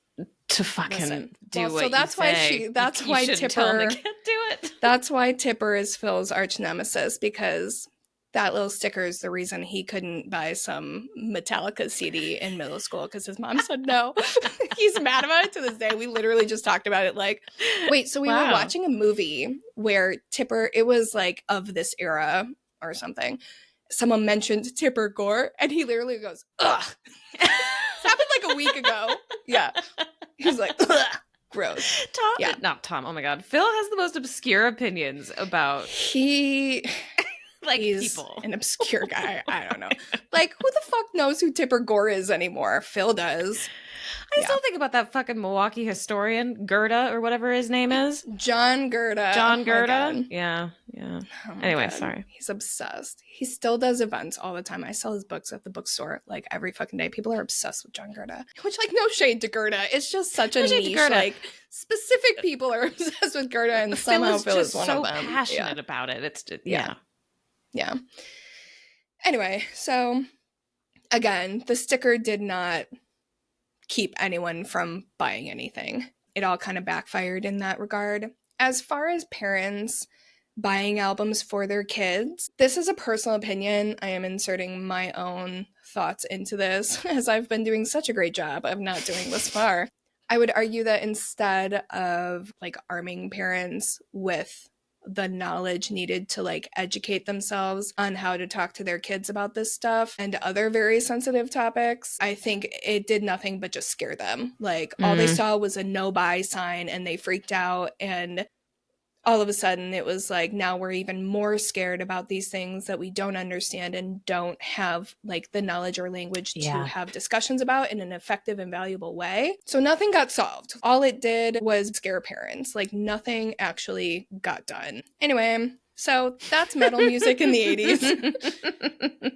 to fucking do what that's you say, that's why Tipper tell them they can't do it. That's why Tipper is Phil's arch nemesis, because that little sticker is the reason he couldn't buy some Metallica CD in middle school because his mom said no. He's mad about it to this day. We literally just talked about it wait, so we were watching a movie where Tipper, it was like of this era or something. Someone mentioned Tipper Gore, and he literally goes, ugh. This happened like a week ago. Yeah. He was like, ugh. Gross. Not Tom. Oh my God. Phil has the most obscure opinions about he's people. An obscure guy. I don't know. Who the fuck knows who Tipper Gore is anymore? Phil does. I still think about that fucking Milwaukee historian, Gerda, or whatever his name is. John Gerda. John Gerda? Yeah. Oh my Anyway, God. sorry. He's obsessed. He still does events all the time. I sell his books at the bookstore like every fucking day. People are obsessed with John Gerda. Which, like, no shade to Gerda. It's just such a niche. Like, specific people are obsessed with Gerda, and somehow Phil is one of them. Passionate about it. It's just, Yeah. Anyway, so again, the sticker did not keep anyone from buying anything. It all kind of backfired in that regard. As far as parents buying albums for their kids, this is a personal opinion. I am inserting my own thoughts into this, as I've been doing such a great job of not doing this far. I would argue that instead of like arming parents with the knowledge needed to like educate themselves on how to talk to their kids about this stuff and other very sensitive topics, I think it did nothing but just scare them. Like all they saw was a no buy sign and they freaked out, and all of a sudden it was like, now we're even more scared about these things that we don't understand and don't have like the knowledge or language to have discussions about in an effective and valuable way. So nothing got solved. All it did was scare parents. Like nothing actually got done. Anyway, so that's metal music in the 80s.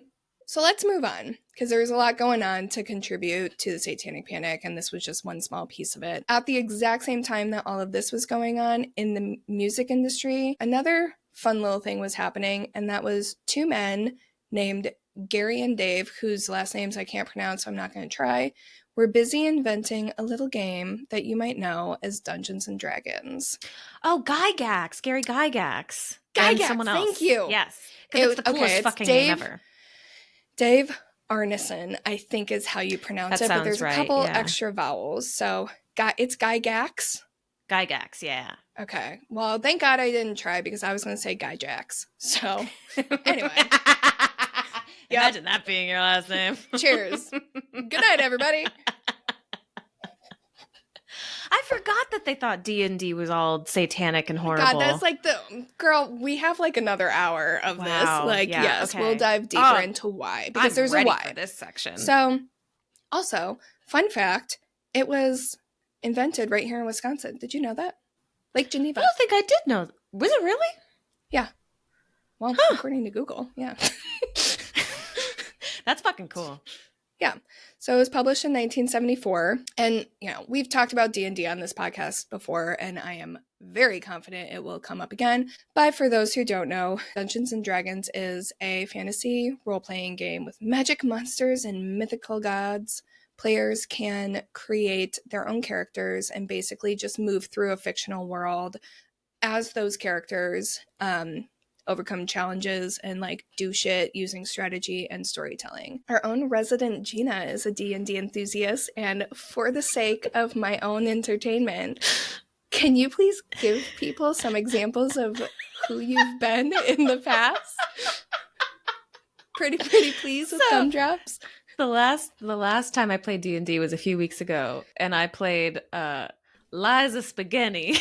So let's move on, because there's a lot going on to contribute to the Satanic Panic, and this was just one small piece of it. At the exact same time that all of this was going on in the music industry, another fun little thing was happening, and that was two men named Gary and Dave, whose last names I can't pronounce, so I'm not going to try, were busy inventing a little game that you might know as Dungeons and Dragons. Oh, Gygax, Gary Gygax. Gygax, and someone else. Thank you. Yes, because it's the coolest fucking name ever. Dave Arneson, I think is how you pronounce it, but there's a couple extra vowels. So it's Gygax. Gygax, yeah. Okay. Well, thank God I didn't try, because I was going to say Gyjax. So anyway. Imagine that being your last name. Cheers. Good night, everybody. I forgot that they thought D&D was all satanic and horrible. God, that's like girl, we have like another hour of this. Like, yes, okay. We'll dive deeper into why, because there's a why for this section. So, also, fun fact, it was invented right here in Wisconsin. Did you know that? Lake Geneva. I don't think I did know. Was it really? Yeah. Well, according to Google, yeah. That's fucking cool. Yeah. So it was published in 1974. And, you know, we've talked about D&D on this podcast before, and I am very confident it will come up again. But for those who don't know, Dungeons and Dragons is a fantasy role-playing game with magic monsters and mythical gods. Players can create their own characters and basically just move through a fictional world as those characters, overcome challenges and like do shit using strategy and storytelling. Our own resident Gina is a D&D enthusiast, and for the sake of my own entertainment, can you please give people some examples of who you've been in the past? Pretty please with thumb drops. The last time I played D&D was a few weeks ago, and I played Liza Spaghetti.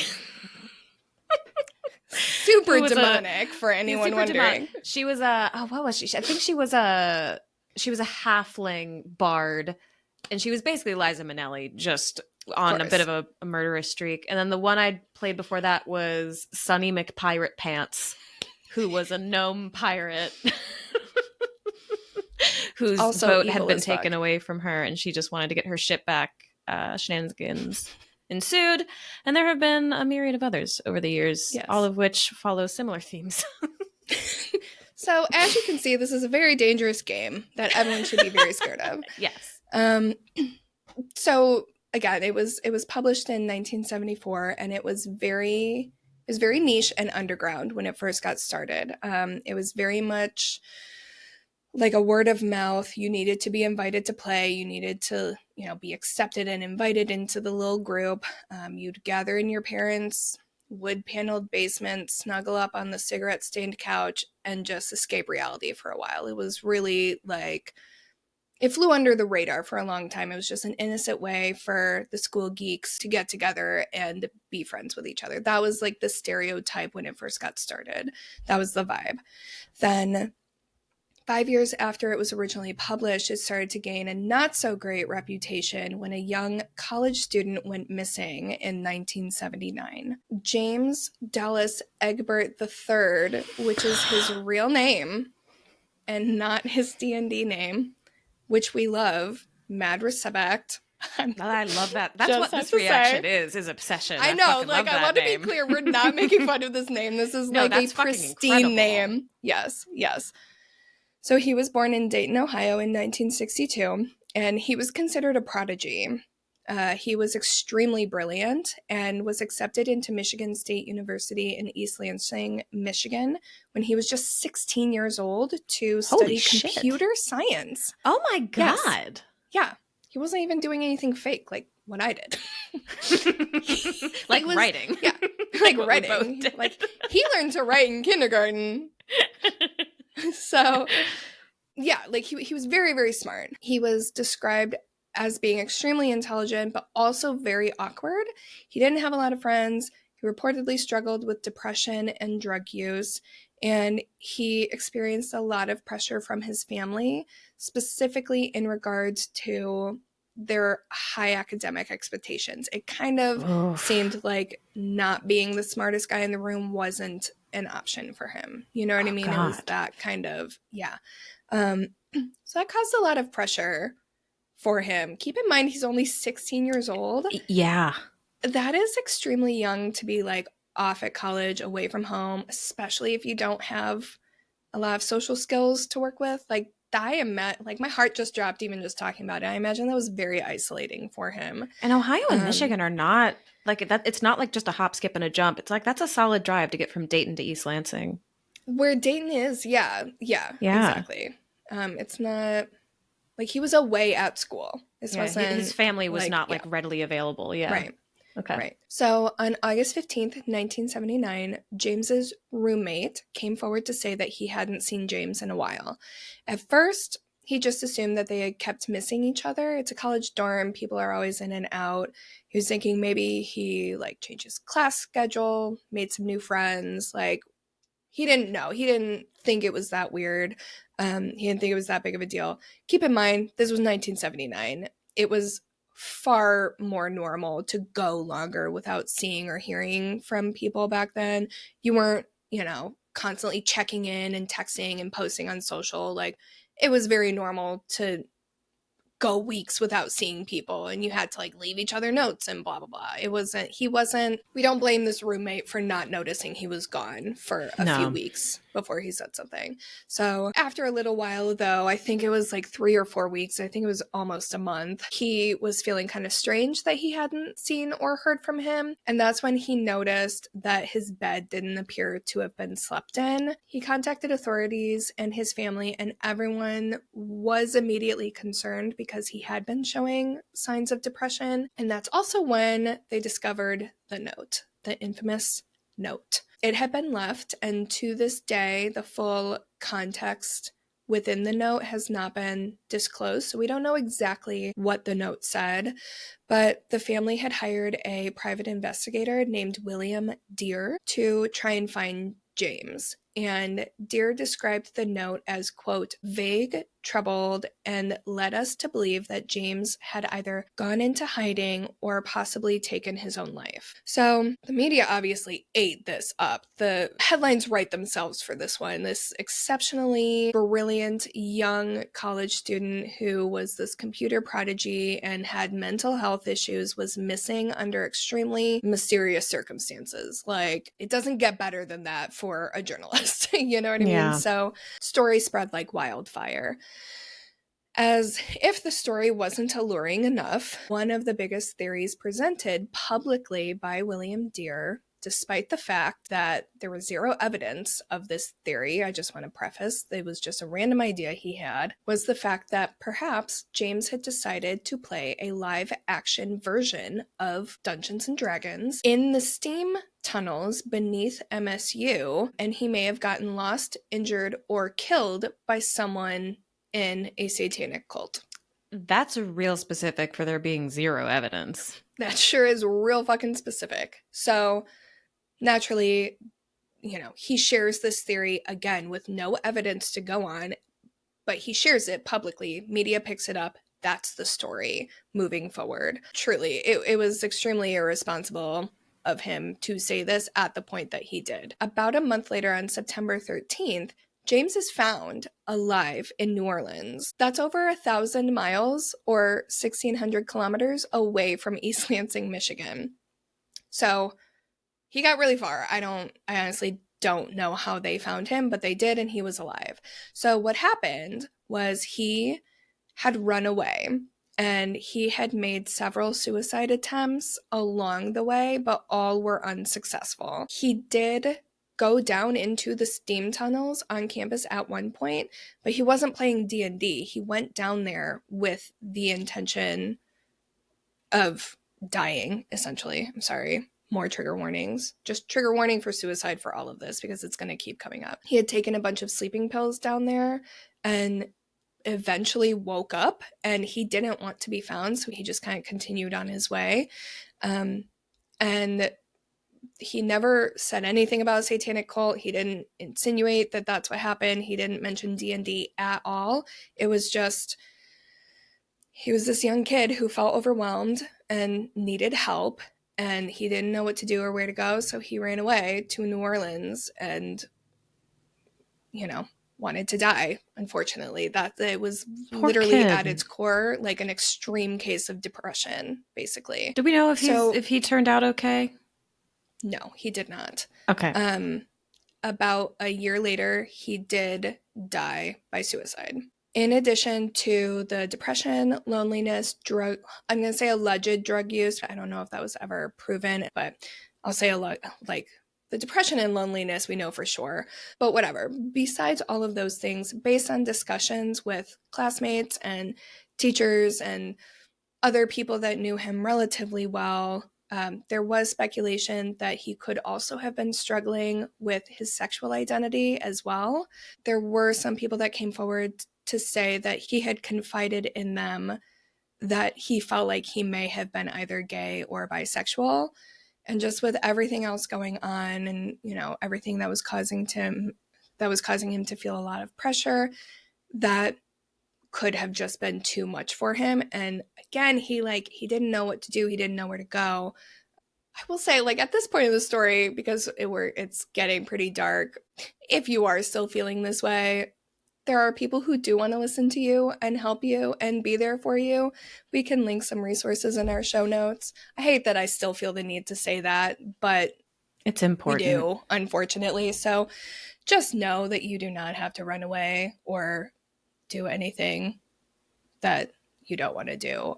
Super demonic for anyone wondering. Demonic. She was what was she? I think she was a halfling bard, and she was basically Liza Minnelli, just on a bit of a murderous streak. And then the one I played before that was Sunny McPirate Pants, who was a gnome pirate whose also boat had been taken away from her, and she just wanted to get her ship back. Shenanigans ensued, and there have been a myriad of others over the years, all of which follow similar themes. So, as you can see, this is a very dangerous game that everyone should be very scared of. Yes. So, again, it was published in 1974, and it was very niche and underground when it first got started. It was very much like a word of mouth. You needed to be invited to play. You needed to, be accepted and invited into the little group. You'd gather in your parents' wood-paneled basement, snuggle up on the cigarette-stained couch, and just escape reality for a while. It was really like, it flew under the radar for a long time. It was just an innocent way for the school geeks to get together and be friends with each other. That was like the stereotype when it first got started. That was the vibe. Then 5 years after it was originally published, it started to gain a not-so-great reputation when a young college student went missing in 1979. James Dallas Egbert III, which is his real name and not his D&D name, which we love, mad respect. I love that. That's what this reaction is obsession. I know, like, I want to be clear, we're not making fun of this name. This is like a pristine name. Yes, yes. So he was born in Dayton, Ohio in 1962, and he was considered a prodigy. He was extremely brilliant and was accepted into Michigan State University in East Lansing, Michigan, when he was just 16 years old to study computer science. Oh my God. Yes. Yeah. He wasn't even doing anything fake like what I did. Writing. Yeah. Like writing. Like he learned to write in kindergarten. So, yeah, like he was very, very smart. He was described as being extremely intelligent, but also very awkward. He didn't have a lot of friends. He reportedly struggled with depression and drug use, and he experienced a lot of pressure from his family, specifically in regards to their high academic expectations. It kind of seemed like not being the smartest guy in the room wasn't an option for him. You know what I mean? God. It was that kind of, yeah. So that caused a lot of pressure for him. Keep in mind, he's only 16 years old. Yeah. That is extremely young to be like off at college, away from home, especially if you don't have a lot of social skills to work with. Like, like my heart just dropped even just talking about it. I imagine that was very isolating for him. And Ohio and Michigan are not like that. It's not like just a hop, skip, and a jump. It's like that's a solid drive to get from Dayton to East Lansing. Where Dayton is, yeah, exactly. It's not like he was away at school. This wasn't his family was not like readily available. Yeah, right. Okay. Right. So on August 15th, 1979, James's roommate came forward to say that he hadn't seen James in a while. At first, he just assumed that they had kept missing each other. It's a college dorm. People are always in and out. He was thinking maybe he like changed his class schedule, made some new friends. Like he didn't know. He didn't think it was that weird. He didn't think it was that big of a deal. Keep in mind, this was 1979. It was far more normal to go longer without seeing or hearing from people back then. You weren't, constantly checking in and texting and posting on social. Like, it was very normal to go weeks without seeing people, and you had to like leave each other notes and blah blah blah. We don't blame this roommate for not noticing he was gone for a few weeks before he said something. So after a little while, though, I think it was like 3 or 4 weeks, I think it was almost a month, he was feeling kind of strange that he hadn't seen or heard from him, and that's when he noticed that his bed didn't appear to have been slept in. He contacted authorities and his family, and everyone was immediately concerned because he had been showing signs of depression. And that's also when they discovered the note, the infamous note. It had been left, and to this day, the full context within the note has not been disclosed, so we don't know exactly what the note said, but the family had hired a private investigator named William Deere to try and find James. And Deere described the note as, quote, vague, troubled, and led us to believe that James had either gone into hiding or possibly taken his own life. So the media obviously ate this up. The headlines write themselves for this one. This exceptionally brilliant young college student who was this computer prodigy and had mental health issues was missing under extremely mysterious circumstances. Like, it doesn't get better than that for a journalist. You know what I mean? So story spread like wildfire. As if the story wasn't alluring enough, one of the biggest theories presented publicly by William Deere, despite the fact that there was zero evidence of this theory, I just want to preface, it was just a random idea he had, was the fact that perhaps James had decided to play a live-action version of Dungeons & Dragons in the steam tunnels beneath MSU, and he may have gotten lost, injured, or killed by someone in a satanic cult. That's real specific for there being zero evidence. That sure is real fucking specific. So naturally, he shares this theory again with no evidence to go on, but he shares it publicly. Media picks it up. That's the story moving forward. Truly, it was extremely irresponsible of him to say this at the point that he did. About a month later, on September 13th, James is found alive in New Orleans. That's over 1,000 miles or 1,600 kilometers away from East Lansing, Michigan. So he got really far. I honestly don't know how they found him, but they did, and he was alive. So what happened was he had run away, and he had made several suicide attempts along the way, but all were unsuccessful. He did go down into the steam tunnels on campus at one point, but he wasn't playing D&D. He went down there with the intention of dying, essentially. I'm sorry. More trigger warnings. Just trigger warning for suicide for all of this, because it's going to keep coming up. He had taken a bunch of sleeping pills down there and eventually woke up, and he didn't want to be found, so he just kind of continued on his way. And he never said anything about a satanic cult. He didn't insinuate that that's what happened. He didn't mention D&D at all. It was just, he was this young kid who felt overwhelmed and needed help, and he didn't know what to do or where to go, so he ran away to New Orleans and, wanted to die, unfortunately. That it was Poor literally kid. at its core like an extreme case of depression, basically. Do we know if he turned out okay? No, he did not. Okay. About a year later, he did die by suicide. In addition to the depression, loneliness, I'm going to say alleged drug use. I don't know if that was ever proven, but I'll say the depression and loneliness we know for sure, but whatever. Besides all of those things, based on discussions with classmates and teachers and other people that knew him relatively well, there was speculation that he could also have been struggling with his sexual identity as well. There were some people that came forward to say that he had confided in them that he felt like he may have been either gay or bisexual. And just with everything else going on and, everything that was causing him to feel a lot of pressure, that could have just been too much for him. And again, he didn't know what to do. He didn't know where to go. I will say, at this point of the story, because it's getting pretty dark, if you are still feeling this way, there are people who do want to listen to you and help you and be there for you. We can link some resources in our show notes. I hate that I still feel the need to say that, but it's important. We do, unfortunately. So just know that you do not have to run away or do anything that you don't want to do.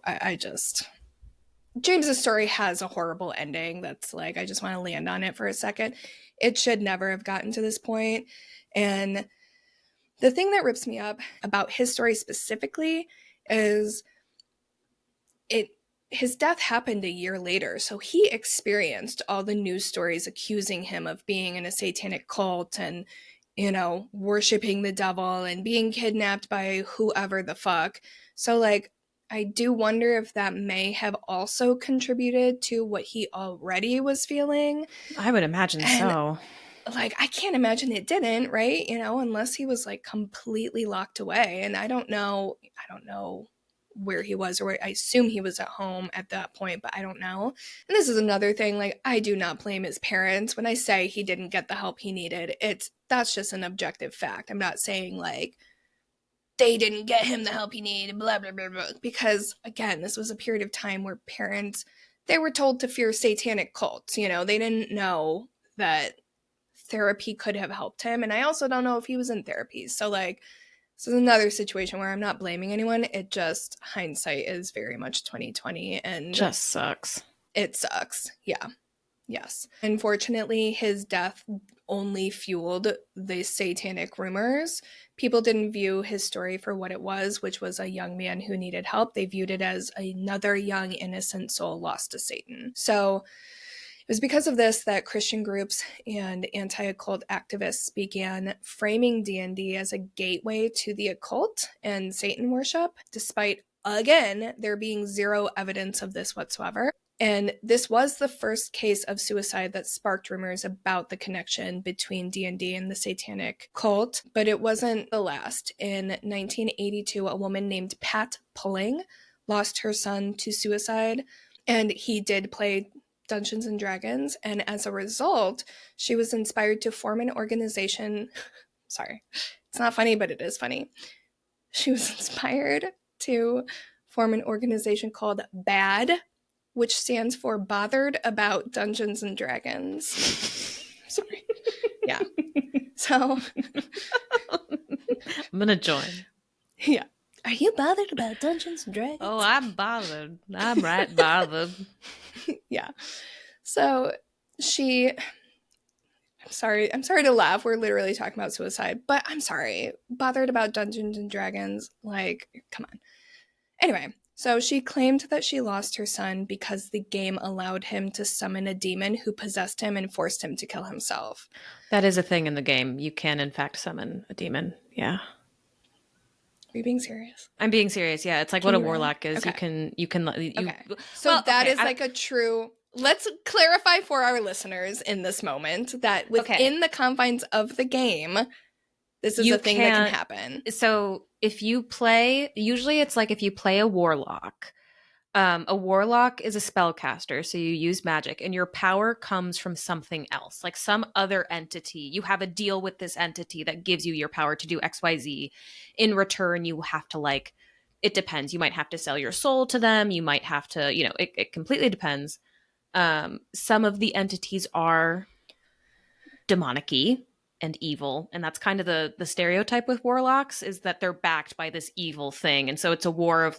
James's story has a horrible ending. That's I just want to land on it for a second. It should never have gotten to this point. And the thing that rips me up about his story specifically is his death happened a year later, so he experienced all the news stories accusing him of being in a satanic cult and, worshiping the devil and being kidnapped by whoever the fuck. So, I do wonder if that may have also contributed to what he already was feeling. I would imagine so. I can't imagine it didn't, right? Unless he was completely locked away. And I don't know where he was, or where, I assume he was at home at that point, but I don't know. And this is another thing, I do not blame his parents. When I say he didn't get the help he needed, that's just an objective fact. I'm not saying they didn't get him the help he needed, blah, blah, blah, blah. Because again, this was a period of time where parents, they were told to fear satanic cults. They didn't know that therapy could have helped him. And I also don't know if he was in therapy. So this is another situation where I'm not blaming anyone. It just, hindsight is very much 2020 and just sucks. It sucks. Yeah. Yes. Unfortunately, his death only fueled the satanic rumors. People didn't view his story for what it was, which was a young man who needed help. They viewed it as another young, innocent soul lost to Satan. So it was because of this that Christian groups and anti-occult activists began framing D&D as a gateway to the occult and Satan worship, despite, again, there being zero evidence of this whatsoever. And this was the first case of suicide that sparked rumors about the connection between D&D and the Satanic cult, but it wasn't the last. In 1982, a woman named Pat Pulling lost her son to suicide, and he did play Dungeons and Dragons, and as a result, she was inspired to form an organization. Sorry, it's not funny, but it is funny. She was inspired to form an organization called BAD, which stands for Bothered About Dungeons and Dragons. Sorry. Yeah. So I'm gonna join. Yeah. Are you bothered about Dungeons and Dragons? Oh, I'm bothered. I'm right bothered. Yeah. So I'm sorry to laugh. We're literally talking about suicide, but I'm sorry. Bothered about Dungeons and Dragons. Like, come on. Anyway, so she claimed that she lost her son because the game allowed him to summon a demon who possessed him and forced him to kill himself. That is a thing in the game. You can, in fact, summon a demon. Yeah. Are you being serious? I'm being serious. Yeah, it's like what a warlock is. Okay. You can. Okay. So that is like a true. Let's clarify for our listeners in this moment that within the confines of the game, this is a thing that can happen. So if you play, usually it's like if you play a warlock is a spellcaster. So you use magic and your power comes from something else, like some other entity. You have a deal with this entity that gives you your power to do XYZ. In return, you have to it depends. You might have to sell your soul to them. You might have to, it completely depends. Some of the entities are demonic-y and evil, and that's kind of the stereotype with warlocks, is that they're backed by this evil thing. And so it's a war of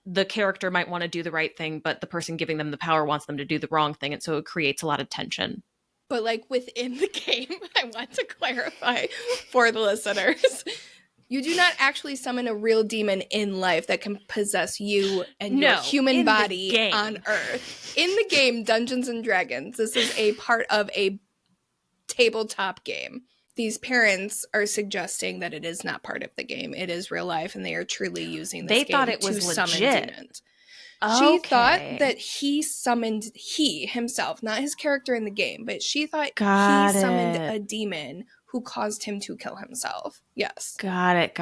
the character might want to do the right thing, but the person giving them the power wants them to do the wrong thing, and so it creates a lot of tension. But within the game, I want to clarify for the listeners, you do not actually summon a real demon in life that can possess you and your human body on Earth. In the game Dungeons and Dragons, this is a part of a tabletop game. These parents are suggesting that it is not part of the game. It is real life, and they are truly using this game to summon demons. She thought that he himself, not his character in the game, but she thought he summoned a demon who caused him to kill himself. Yes. Got it.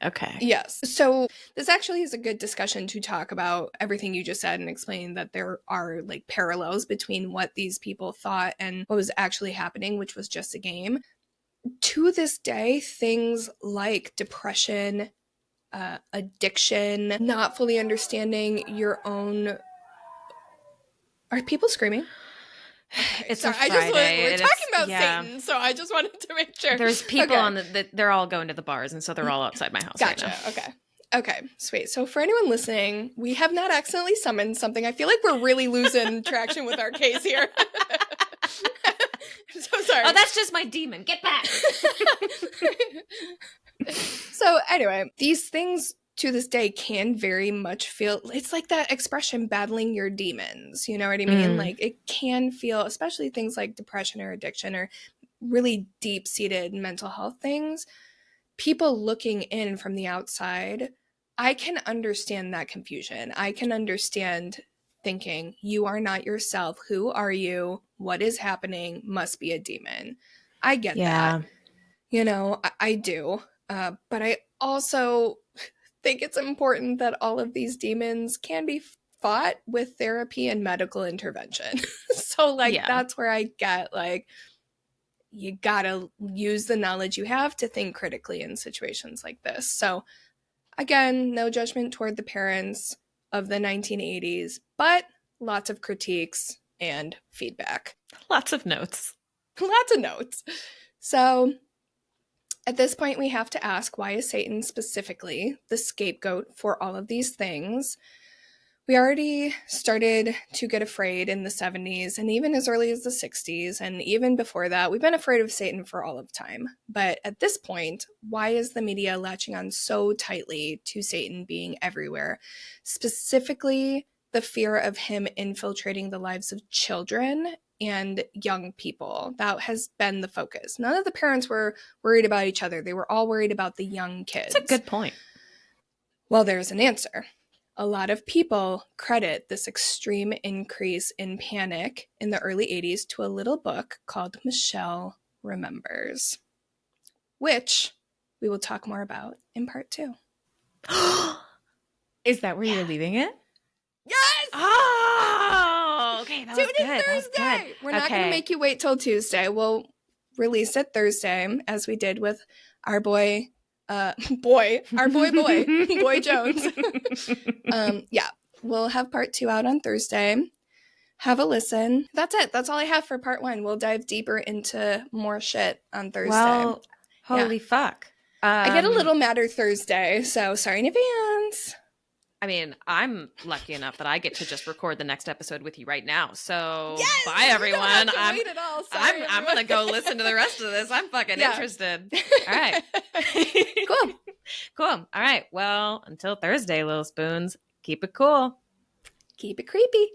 Okay. Yes. So this actually is a good discussion to talk about everything you just said and explain that there are parallels between what these people thought and what was actually happening, which was just a game. To this day, things like depression, addiction, not fully understanding your own... Are people screaming? Okay. It's a Friday. We're talking about Satan, so I just wanted to make sure. There's people on they're all going to the bars, and so they're all outside my house right now. Okay, sweet. So for anyone listening, we have not accidentally summoned something. I feel like we're really losing traction with our case here. I'm so sorry. Oh, that's just my demon. Get back. So anyway, these things to this day can very much feel, it's like that expression, battling your demons. You know what I mean? It can feel, especially things like depression or addiction or really deep-seated mental health things. People looking in from the outside, I can understand that confusion. I can understand thinking, you are not yourself. Who are you? What is happening? Must be a demon. I get that. I do. But I also think it's important that all of these demons can be fought with therapy and medical intervention. So that's where I get you gotta use the knowledge you have to think critically in situations like this. So again, no judgment toward the parents of the 1980s, but lots of critiques and feedback. Lots of notes. So at this point, we have to ask, why is Satan specifically the scapegoat for all of these things? We already started to get afraid in the 70s and even as early as the 60s. And even before that, we've been afraid of Satan for all of time. But at this point, why is the media latching on so tightly to Satan being everywhere? Specifically, the fear of him infiltrating the lives of children and young people. That has been the focus. None of the parents were worried about each other. They were all worried about the young kids. That's a good point. Well, there's an answer. A lot of people credit this extreme increase in panic in the early 80s to a little book called Michelle Remembers, which we will talk more about in part 2. Is that where you're leaving it? Yes! Oh, okay. That was good. That was good. We're not going to make you wait till Tuesday. We'll release it Thursday, as we did with our boy Jones. Yeah, we'll have part 2 out on Thursday. Have a listen. That's it. That's all I have for part 1. We'll dive deeper into more shit on Thursday. Well, holy fuck. I get a little madder Thursday, so sorry in advance. I mean, I'm lucky enough that I get to just record the next episode with you right now. So bye, everyone. I'm going to go listen to the rest of this. I'm fucking interested. All right. Cool. All right. Well, until Thursday, little spoons, keep it cool. Keep it creepy.